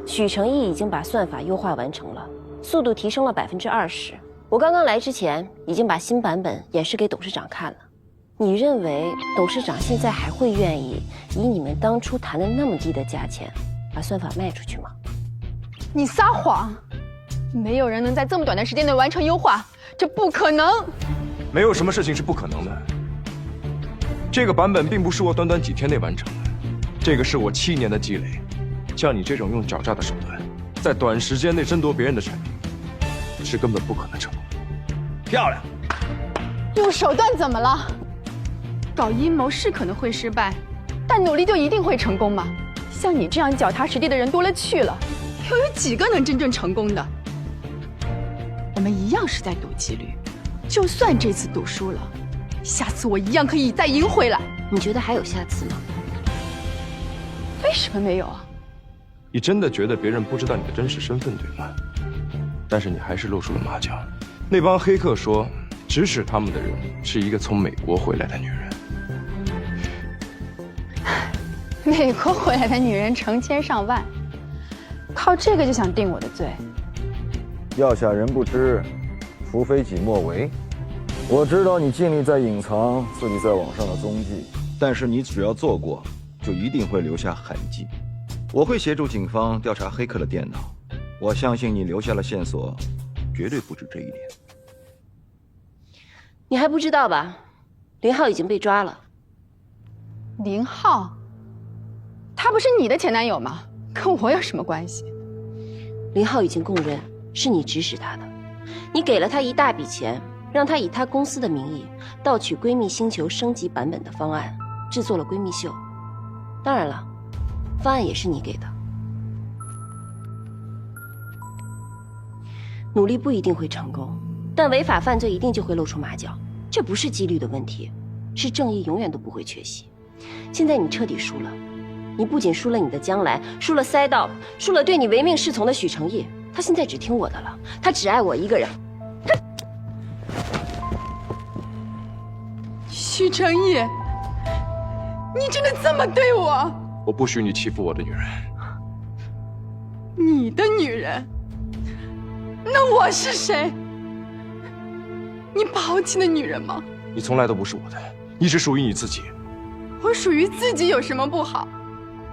许成义已经把算法优化完成了，速度提升了20%。我刚刚来之前已经把新版本演示给董事长看了。你认为董事长现在还会愿意以你们当初谈的那么低的价钱把算法卖出去吗？你撒谎！没有人能在这么短的时间内完成优化，这不可能。没有什么事情是不可能的。这个版本并不是我短短几天内完成的，这个是我7年的积累。像你这种用狡诈的手段，在短时间内争夺别人的产品，是根本不可能成功的。漂亮！用手段怎么了？搞阴谋是可能会失败，但努力就一定会成功吗？像你这样脚踏实地的人多了去了，又有几个能真正成功的？我们一样是在赌几率，就算这次赌输了，下次我一样可以再赢回来。你觉得还有下次吗？为什么没有啊？你真的觉得别人不知道你的真实身份，对吗？但是你还是露出了马脚。那帮黑客说，指使他们的人是一个从美国回来的女人。美国回来的女人成千上万，靠这个就想定我的罪？要下人不知，除非己莫为。我知道你尽力在隐藏自己在网上的踪迹，但是你只要做过，就一定会留下痕迹。我会协助警方调查黑客的电脑，我相信你留下了线索，绝对不止这一点。你还不知道吧？林浩已经被抓了。林浩？他不是你的前男友吗？跟我有什么关系？林浩已经供认是你指使他的，你给了他一大笔钱，让他以他公司的名义盗取闺蜜星球升级版本的方案，制作了闺蜜秀。当然了，方案也是你给的。努力不一定会成功，但违法犯罪一定就会露出马脚，这不是几率的问题，是正义永远都不会缺席。现在你彻底输了，你不仅输了你的将来，输了赛道，输了对你唯命是从的许成义。他现在只听我的了，他只爱我一个人。许成义，你真的这么对我？我不许你欺负我的女人。你的女人？那我是谁？你抛弃的女人吗？你从来都不是我的，你只属于你自己。我属于自己有什么不好？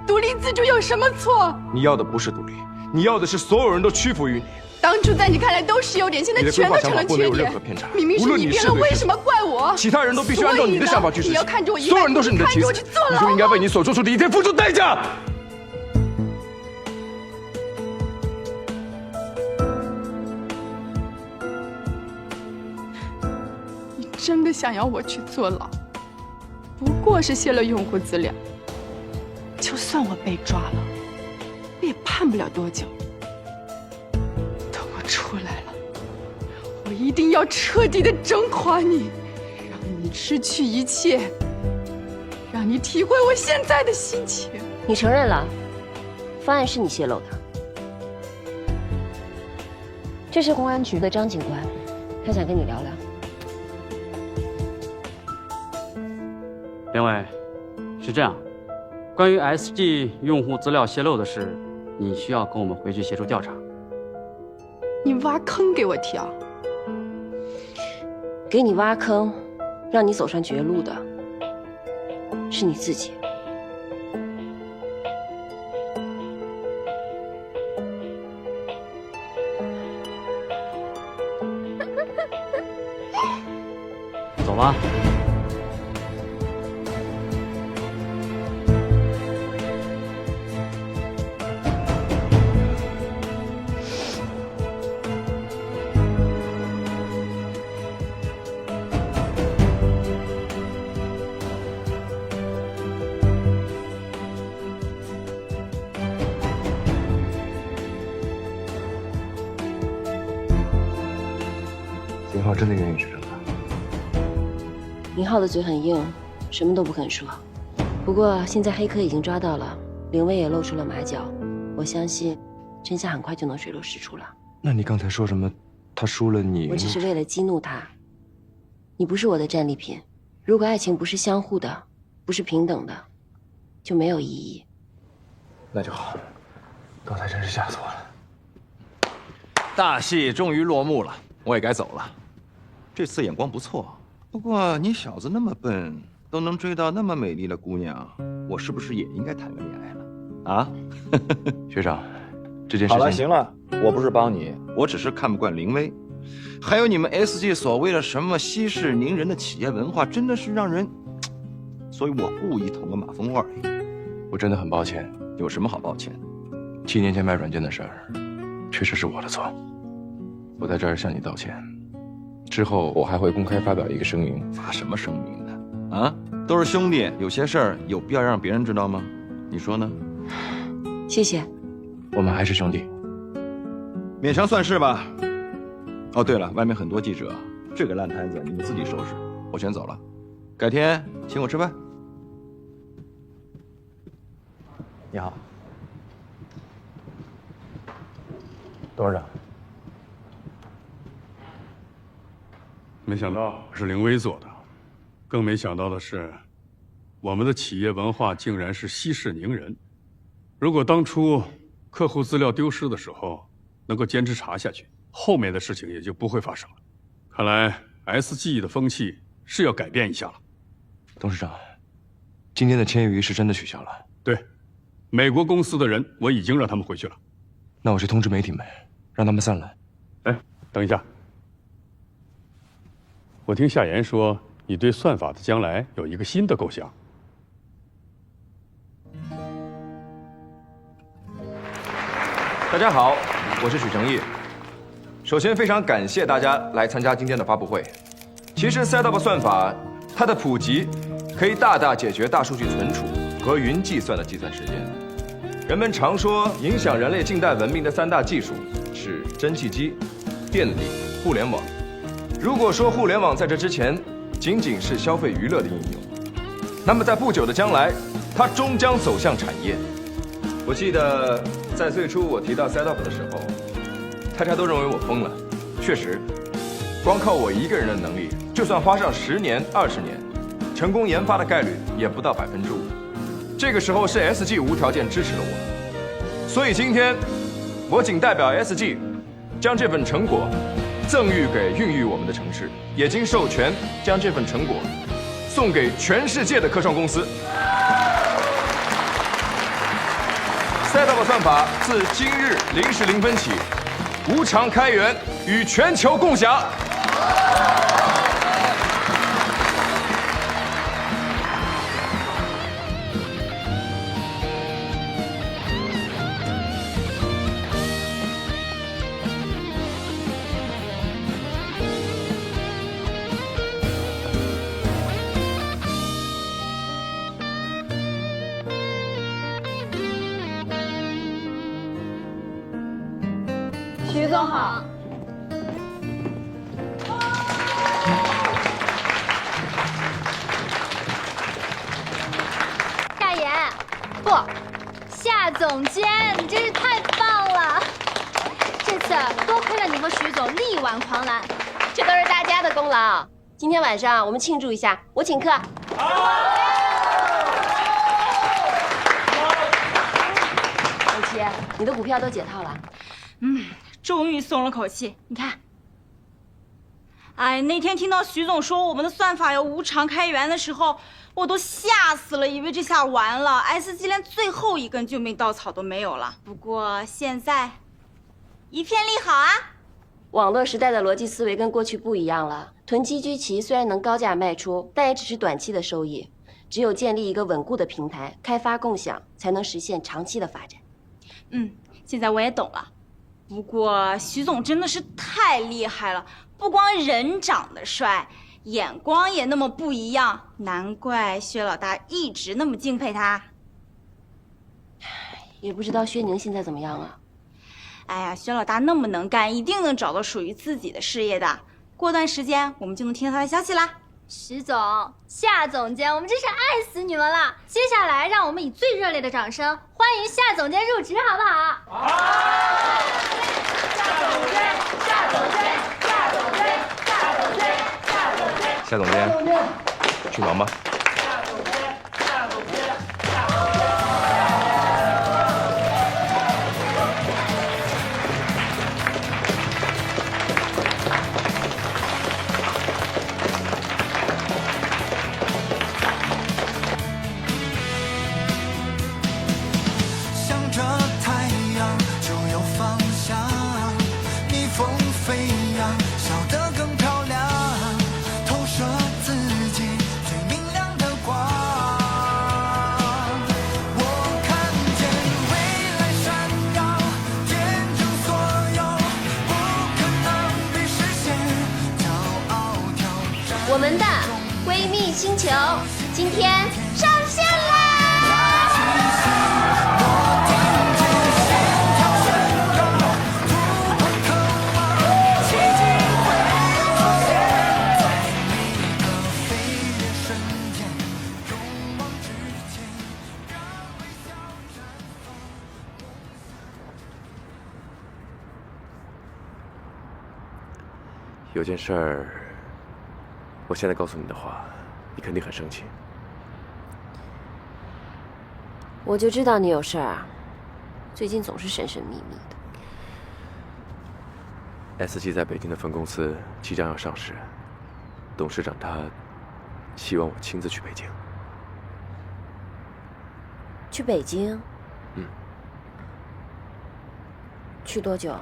独立自主有什么错？你要的不是独立，你要的是所有人都屈服于你。当初在你看来都是优点，现在全都成了缺点。明明是你变了，为什么怪我？其他人都必须按照你的想法去执行。你要看着我一，所有人都是你的棋子，你就应该为你所做出的一切付出代价。你真的想要我去坐牢？不过是泄露用户资料，就算我被抓了，我也判不了多久。等我出来了，我一定要彻底的整垮你，让你失去一切，让你体会我现在的心情。你承认了，方案是你泄露的。这是公安局的张警官，他想跟你聊聊。林伟，是这样，关于 SG 用户资料泄露的事，你需要跟我们回去协助调查。你挖坑给我跳？给你挖坑，让你走上绝路的，是你自己。走吧。林浩真的愿意去认他？林浩的嘴很硬，什么都不肯说。不过现在黑客已经抓到了，凌威也露出了马脚，我相信真相很快就能水落石出了。那你刚才说什么？他输了你？我只是为了激怒他。你不是我的战利品，如果爱情不是相互的，不是平等的，就没有意义。那就好，刚才真是吓死我了。大戏终于落幕了，我也该走了。这次眼光不错，不过你小子那么笨，都能追到那么美丽的姑娘，我是不是也应该谈个恋爱了？啊，学长，这件事情……好了，行了，我不是帮你，我只是看不惯凌威，还有你们 SG 所谓的什么息事宁人的企业文化，真的是让人……所以我故意捅个马蜂窝而已。我真的很抱歉。有什么好抱歉的？7年前卖软件的事儿，确实是我的错。我在这儿向你道歉。之后我还会公开发表一个声明。发什么声明呢？啊，都是兄弟，有些事儿有必要让别人知道吗？你说呢？谢谢。我们还是兄弟，勉强算是吧。哦，对了，外面很多记者，这个烂摊子你们自己收拾，我先走了。改天请我吃饭。你好，董事长。没想到是凌威做的，更没想到的是，我们的企业文化竟然是息事宁人。如果当初客户资料丢失的时候能够坚持查下去，后面的事情也就不会发生了。看来 SG 的风气是要改变一下了。董事长，今天的签约是真的取消了？对，美国公司的人我已经让他们回去了。那我去通知媒体们，让他们散了。哎，等一下。我听夏言说，你对算法的将来有一个新的构想。大家好，我是许成义。首先，非常感谢大家来参加今天的发布会。其实 SetUp 算法，它的普及可以大大解决大数据存储和云计算的计算时间。人们常说，影响人类近代文明的3大技术是蒸汽机、电力、互联网。如果说互联网在这之前仅仅是消费娱乐的应用，那么在不久的将来，它终将走向产业。我记得在最初我提到 SetUp 的时候，大家都认为我疯了。确实，光靠我一个人的能力，就算花上10年、20年，成功研发的概率也不到5%。这个时候是 SG 无条件支持了我，所以今天我仅代表 SG 将这份成果赠予给孕育我们的城市，也经授权将这份成果送给全世界的科创公司。SetUp 算法自今日0时0分起，无偿开源，与全球共享。徐总好。夏言，不，夏总监，你真是太棒了！这次多亏了你和徐总力挽狂澜，这都是大家的功劳。今天晚上我们庆祝一下，我请客。小琪，你的股票都解套了。终于松了口气。你看，哎，那天听到徐总说我们的算法要无偿开源的时候，我都吓死了，以为这下完了 ，SG 连最后一根救命稻草都没有了。不过现在一片利好啊！网络时代的逻辑思维跟过去不一样了。囤积居奇虽然能高价卖出，但也只是短期的收益。只有建立一个稳固的平台，开发共享，才能实现长期的发展。现在我也懂了。不过徐总真的是太厉害了，不光人长得帅，眼光也那么不一样，难怪薛老大一直那么敬佩他。也不知道薛宁现在怎么样啊？哎呀，薛老大那么能干，一定能找到属于自己的事业的。过段时间我们就能听到他的消息啦。徐总、夏总监，我们真是爱死你们了！接下来，让我们以最热烈的掌声欢迎夏总监入职，好不好？好！夏总监，夏总监，夏总监，夏总监，夏总监，夏总监，去忙吧。夏总监，夏总监，夏总监。我们的闺蜜星球今天上线啦！有件事儿，我现在告诉你的话，你肯定很生气。我就知道你有事儿啊，最近总是神神秘秘的。SG 在北京的分公司即将要上市，董事长他希望我亲自去北京。去北京？嗯。去多久？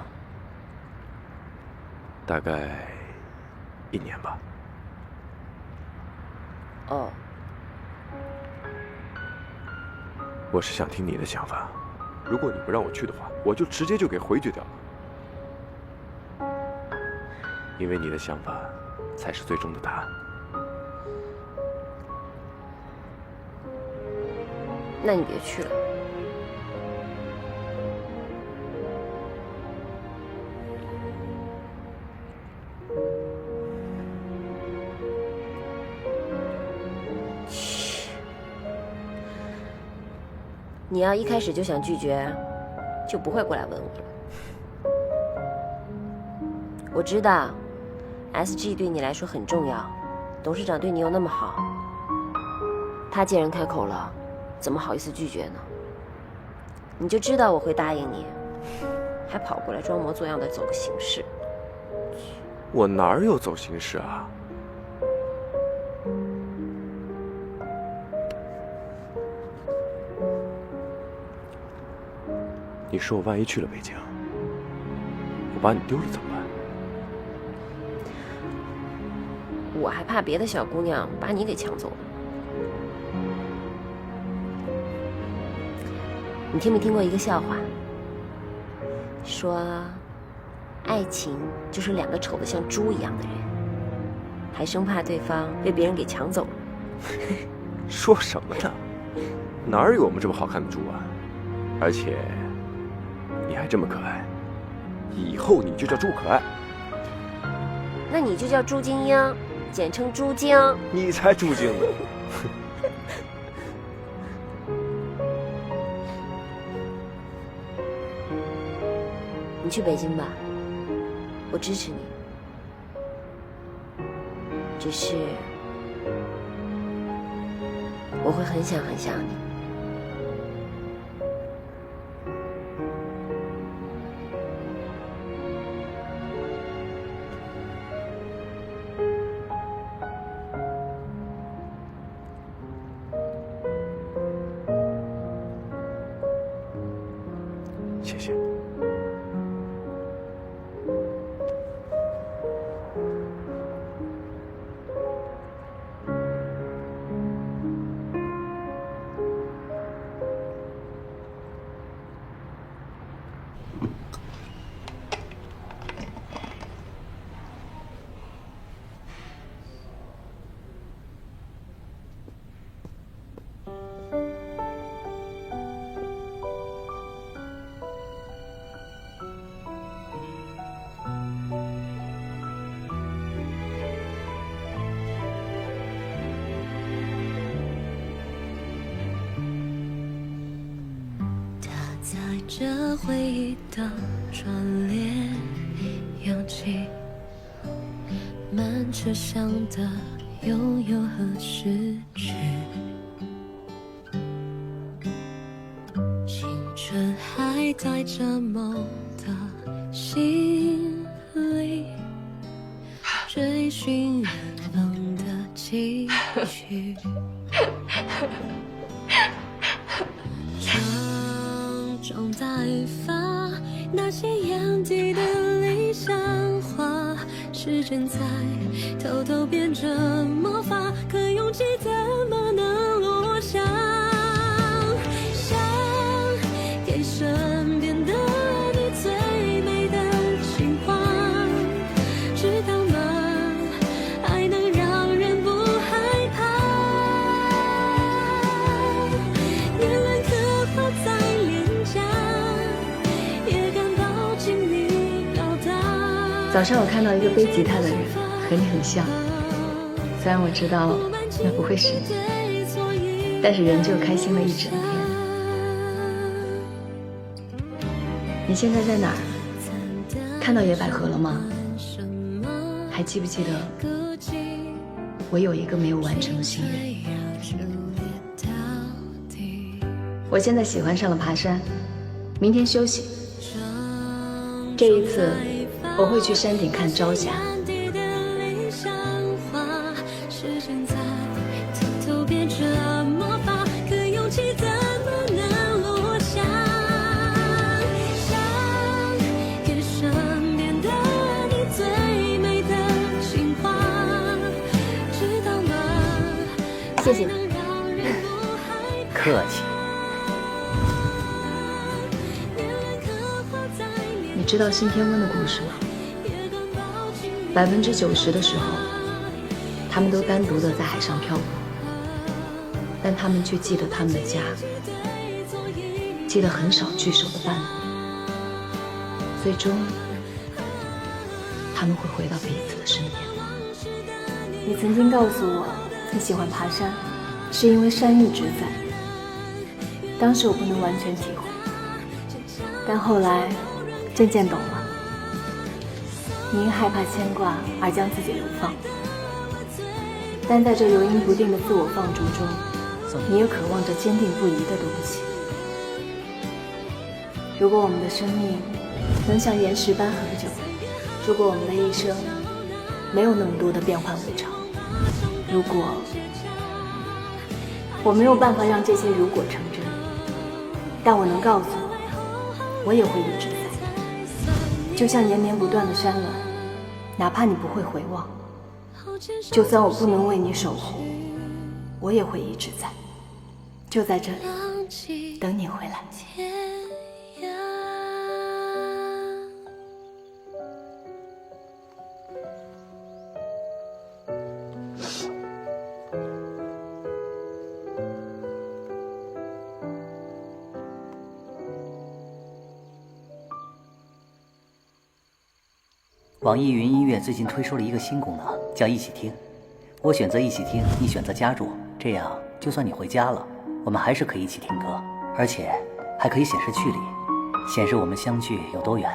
大概1年吧。哦。我是想听你的想法，如果你不让我去的话，我就直接就给回绝掉了。因为你的想法才是最终的答案。那你别去了。你要一开始就想拒绝，就不会过来问我了。我知道 ，SG 对你来说很重要，董事长对你又那么好，他既然开口了，怎么好意思拒绝呢？你就知道我会答应你，还跑过来装模作样的走个形式。我哪有走形式啊？你说我万一去了北京，我把你丢了怎么办？我还怕别的小姑娘把你给抢走了。你听没听过一个笑话？说，爱情就是2个丑得像猪一样的人，还生怕对方被别人给抢走了。说什么呢？哪有我们这么好看的猪啊？而且。你还这么可爱，以后你就叫朱可爱。那你就叫朱晶英，简称朱晶。你才朱晶呢。你去北京吧，我支持你。只是我会很想很想你。着回忆的转列，扬起满车厢的拥有和失去。青春还带着梦的心里，追寻远方的期许。长大愈发，那些眼底的理想化，时间在偷偷变成魔法，可勇气怎么能落下？想给身边的你最美的情话，知道吗？爱能让人不害怕，年轮刻画在早上我看到一个背吉他的人，和你很像。虽然我知道那不会是你，但是仍旧开心了一整天。你现在在哪儿？看到野百合了吗？还记不记得我有一个没有完成的心愿？我现在喜欢上了爬山，明天休息。这一次我会去山顶看朝霞。谢谢你。客气。你知道信天翁的故事吗？90%的时候，他们都单独的在海上漂泊，但他们却记得他们的家，记得很少聚首的伴侣。最终，他们会回到彼此的身边。你曾经告诉我，你喜欢爬山，是因为山一直在。当时我不能完全体会，但后来渐渐懂了。你因害怕牵挂而将自己流放，但在这流因不定的自我放逐中，你也渴望着坚定不移的东西。如果我们的生命能像岩石般恒久，如果我们的一生没有那么多的变幻无常，如果我没有办法让这些如果成真，但我能告诉我也会一直在。就像延绵不断的山峦，哪怕你不会回望，就算我不能为你守护，我也会一直在，就在这里等你回来。网易云音乐最近推出了一个新功能，叫一起听。我选择一起听，你选择加入，这样就算你回家了，我们还是可以一起听歌，而且还可以显示距离，显示我们相距有多远。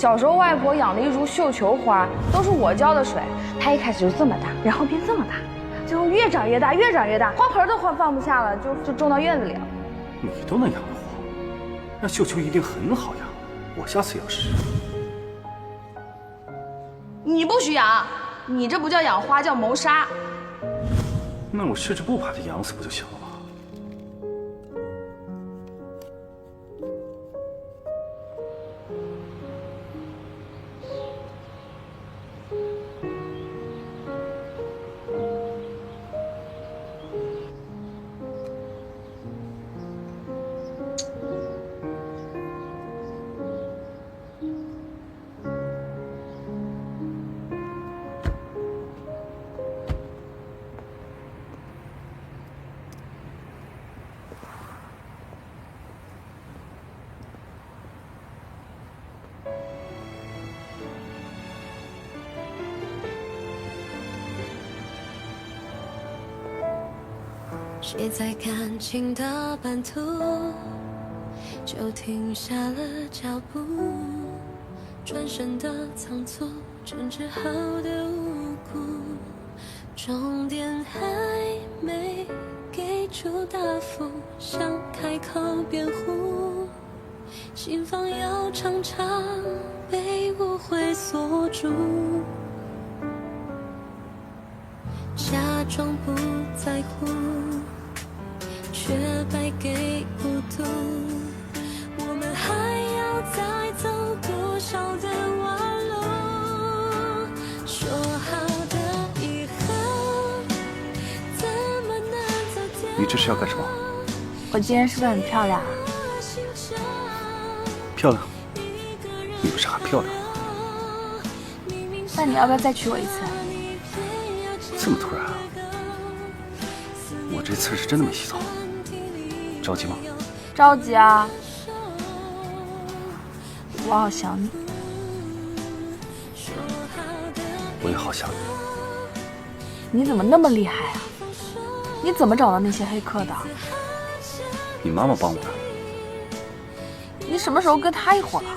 小时候外婆养了一株绣球花，都是我浇的水。它一开始就这么大，然后变这么大，最后越长越大，越长越大，花盆都放不下了，就种到院子里了。你都能养得活，那绣球一定很好养。我下次也要试试。你不许养，你这不叫养花，叫谋杀。那我试着不把它养死不就行了吗？谁在感情的半途就停下了脚步，转身的仓促，争执后的无辜，终点还没给出答复，想开口辩护，心房又常常被误会锁住，假装不在乎，却败给孤独。我们还要再走多少的弯路？说好的以后，怎么能走天？你这是要干什么？我今天是不是很漂亮啊？漂亮？你不是还漂亮？那你要不要再娶我一次？这么突然啊？我这次是真的没洗澡，着急吗？着急啊！我好想你。我也好想你。你怎么那么厉害啊？你怎么找到那些黑客的？你妈妈帮我的。你什么时候跟他一伙了？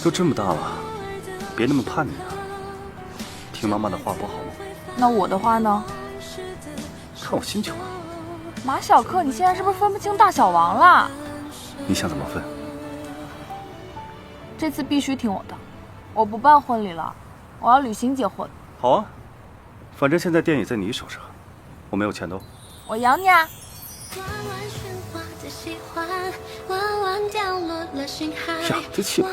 都这么大了，别那么叛逆啊！听妈妈的话不好吗？那我的话呢？看我心情啊。马小克，你现在是不是分不清大小王了？你想怎么分？这次必须听我的，我不办婚礼了，我要履行结婚。好啊，反正现在店也在你手上，我没有钱的哦。我养你啊！养得起来。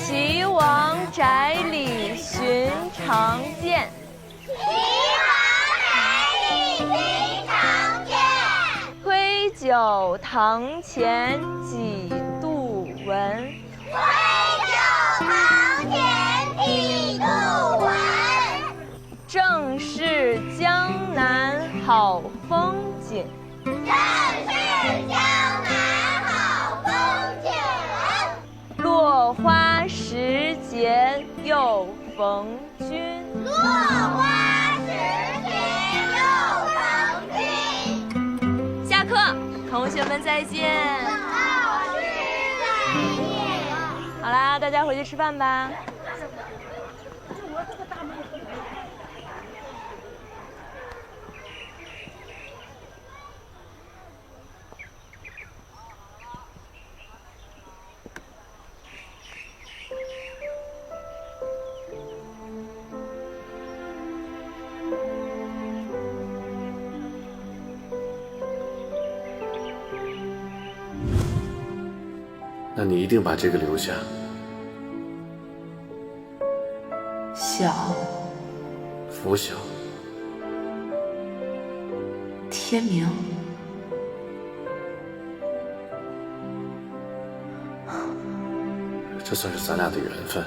齐王宅里寻常见。推酒堂前几度闻。正是江南好风景。落花时节又逢君。下课，同学们再见。好啦，大家回去吃饭吧。那你一定把这个留下。小，拂晓，天明，这算是咱俩的缘分。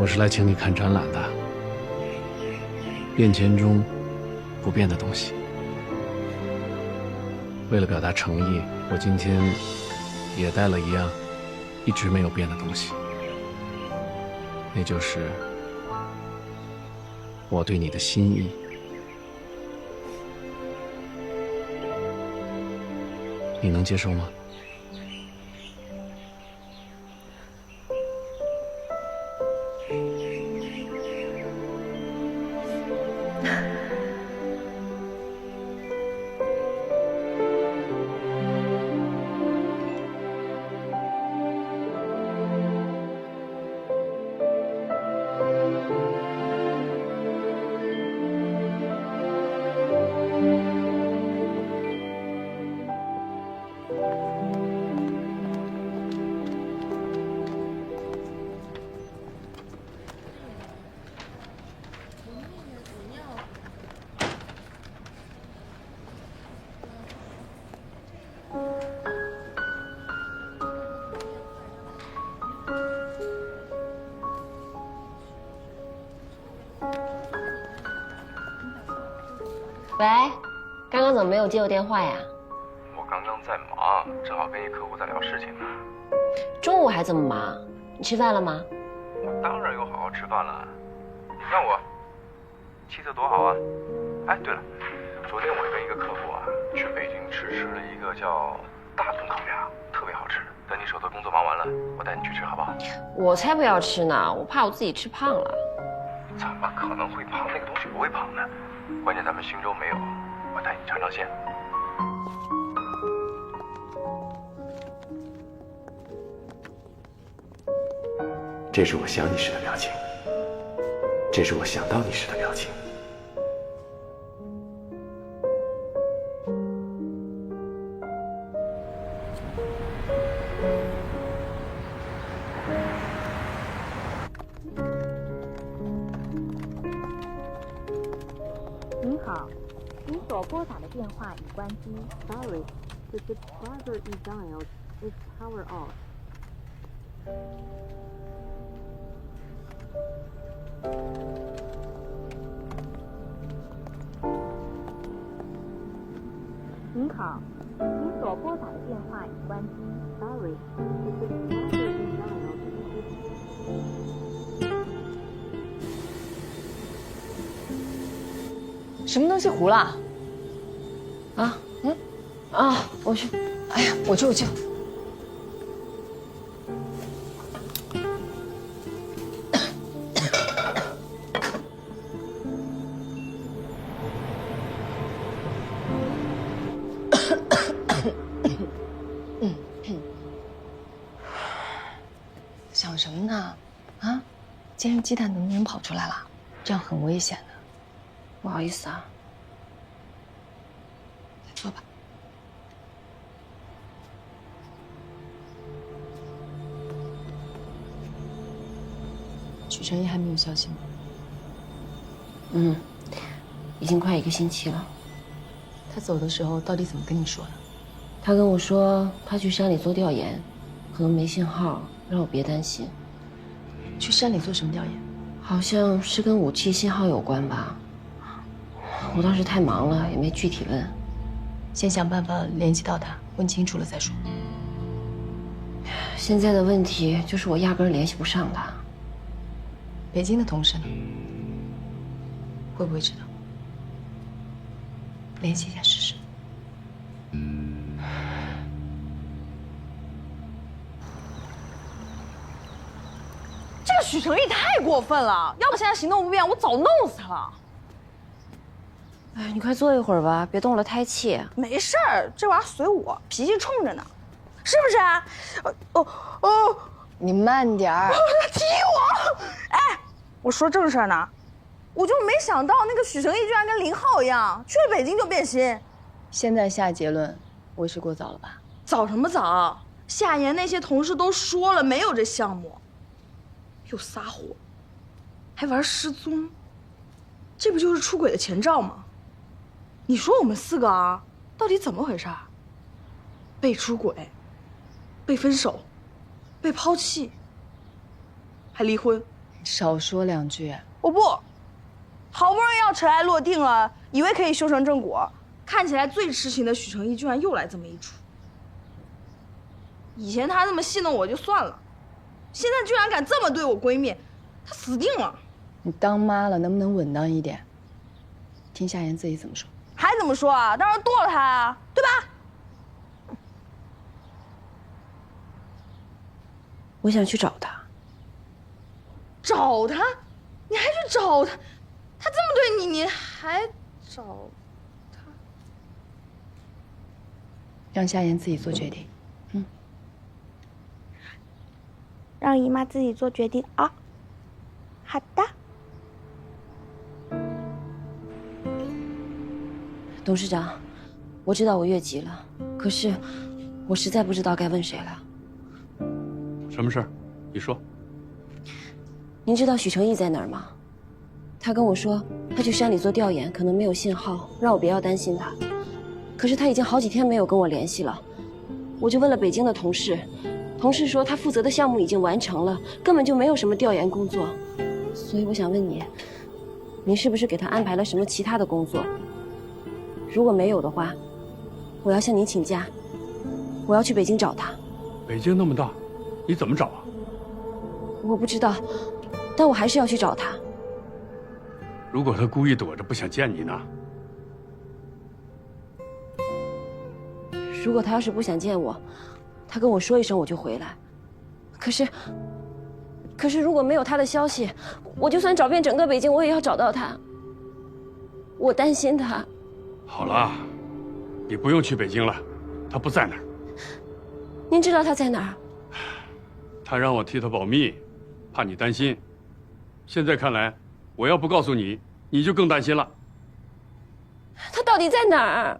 我是来请你看展览的，变迁中不变的东西。为了表达诚意，我今天也带了一样一直没有变的东西，那就是我对你的心意。你能接受吗？喂，刚刚怎么没有接我电话呀？我刚刚在忙，正好跟一客户在聊事情呢。中午还这么忙？你吃饭了吗？我当然有好好吃饭了。你看我气色多好啊！哎，对了，昨天我跟一个客户啊去北京吃了一个叫大炖烤鸭，特别好吃。等你手头工作忙完了，我带你去吃好不好？我才不要吃呢，我怕我自己吃胖了。怎么可能会胖？那个东西不会胖的。关键咱们新州没有，我带你尝尝鲜。这是我想你时的表情，这是我想到你时的表情。您好，您所拨打的电话已关机。Sorry, the subscriber you dialed is power off. 您好，您所拨打的电话已关机。Sorry, the subscriber you dialed is 什么东西糊了？啊，我去，哎呀，我救。想什么呢？啊，煎成鸡蛋的人跑出来了，这样很危险的。不好意思啊。坐吧。许成义还没有消息吗？已经快1个星期了。他走的时候到底怎么跟你说的？他跟我说他去山里做调研，可能没信号，让我别担心。去山里做什么调研？好像是跟武器信号有关吧。我当时太忙了，也没具体问。先想办法联系到他，问清楚了再说。现在的问题就是我压根儿联系不上他。北京的同事呢？会不会知道？联系一下试试。这个许成义太过分了！要不现在行动不便，我早弄死他了。哎，你快坐一会儿吧，别动了胎气。没事儿，这玩意儿随我，脾气冲着呢，是不是啊？你慢点儿。踢我！哎，我说正事儿呢，我就没想到那个许成义居然跟林浩一样，去了北京就变心。现在下结论，为时过早了吧？早什么早？夏言那些同事都说了，没有这项目。又撒谎，还玩失踪，这不就是出轨的前兆吗？你说我们4个啊，到底怎么回事？被出轨，被分手，被抛弃，还离婚，少说两句。我不，好不容易要尘埃落定了，以为可以修成正果，看起来最痴情的许成义居然又来这么一出。以前他这么戏弄我就算了，现在居然敢这么对我闺蜜，他死定了。你当妈了，能不能稳当一点？听夏言自己怎么说。还怎么说啊？当然剁了他啊，对吧？我想去找他。找他？你还去找他？他这么对你，你还找他？让夏言自己做决定。让姨妈自己做决定啊。好的。董事长，我知道我越级了，可是我实在不知道该问谁了。什么事儿？你说。您知道许成义在哪儿吗？他跟我说他去山里做调研，可能没有信号，让我不要担心他。可是他已经好几天没有跟我联系了，我就问了北京的同事，同事说他负责的项目已经完成了，根本就没有什么调研工作。所以我想问你，您是不是给他安排了什么其他的工作？如果没有的话，我要向您请假，我要去北京找他。北京那么大，你怎么找啊？我不知道，但我还是要去找他。如果他故意躲着不想见你呢？如果他要是不想见我，他跟我说一声我就回来。可是如果没有他的消息，我就算找遍整个北京，我也要找到他。我担心他。好了，你不用去北京了，他不在那儿。您知道他在哪儿？他让我替他保密，怕你担心。现在看来，我要不告诉你，你就更担心了。他到底在哪儿？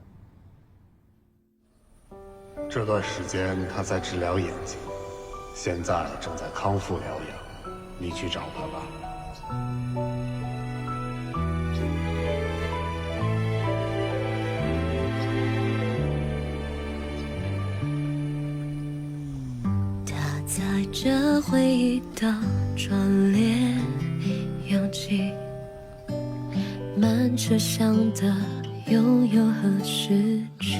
这段时间他在治疗眼睛，现在正在康复疗养，你去找他吧。在这回忆的转列扬起，满车厢的拥有和失去，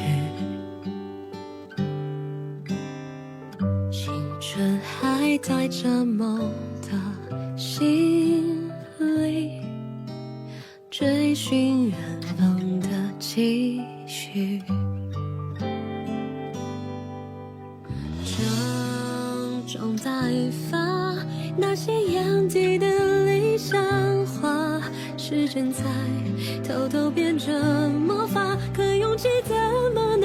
青春还在这梦的心里，追寻远方的期许。正在发那些眼底的理想化，时针在偷偷变成魔法，可勇气怎么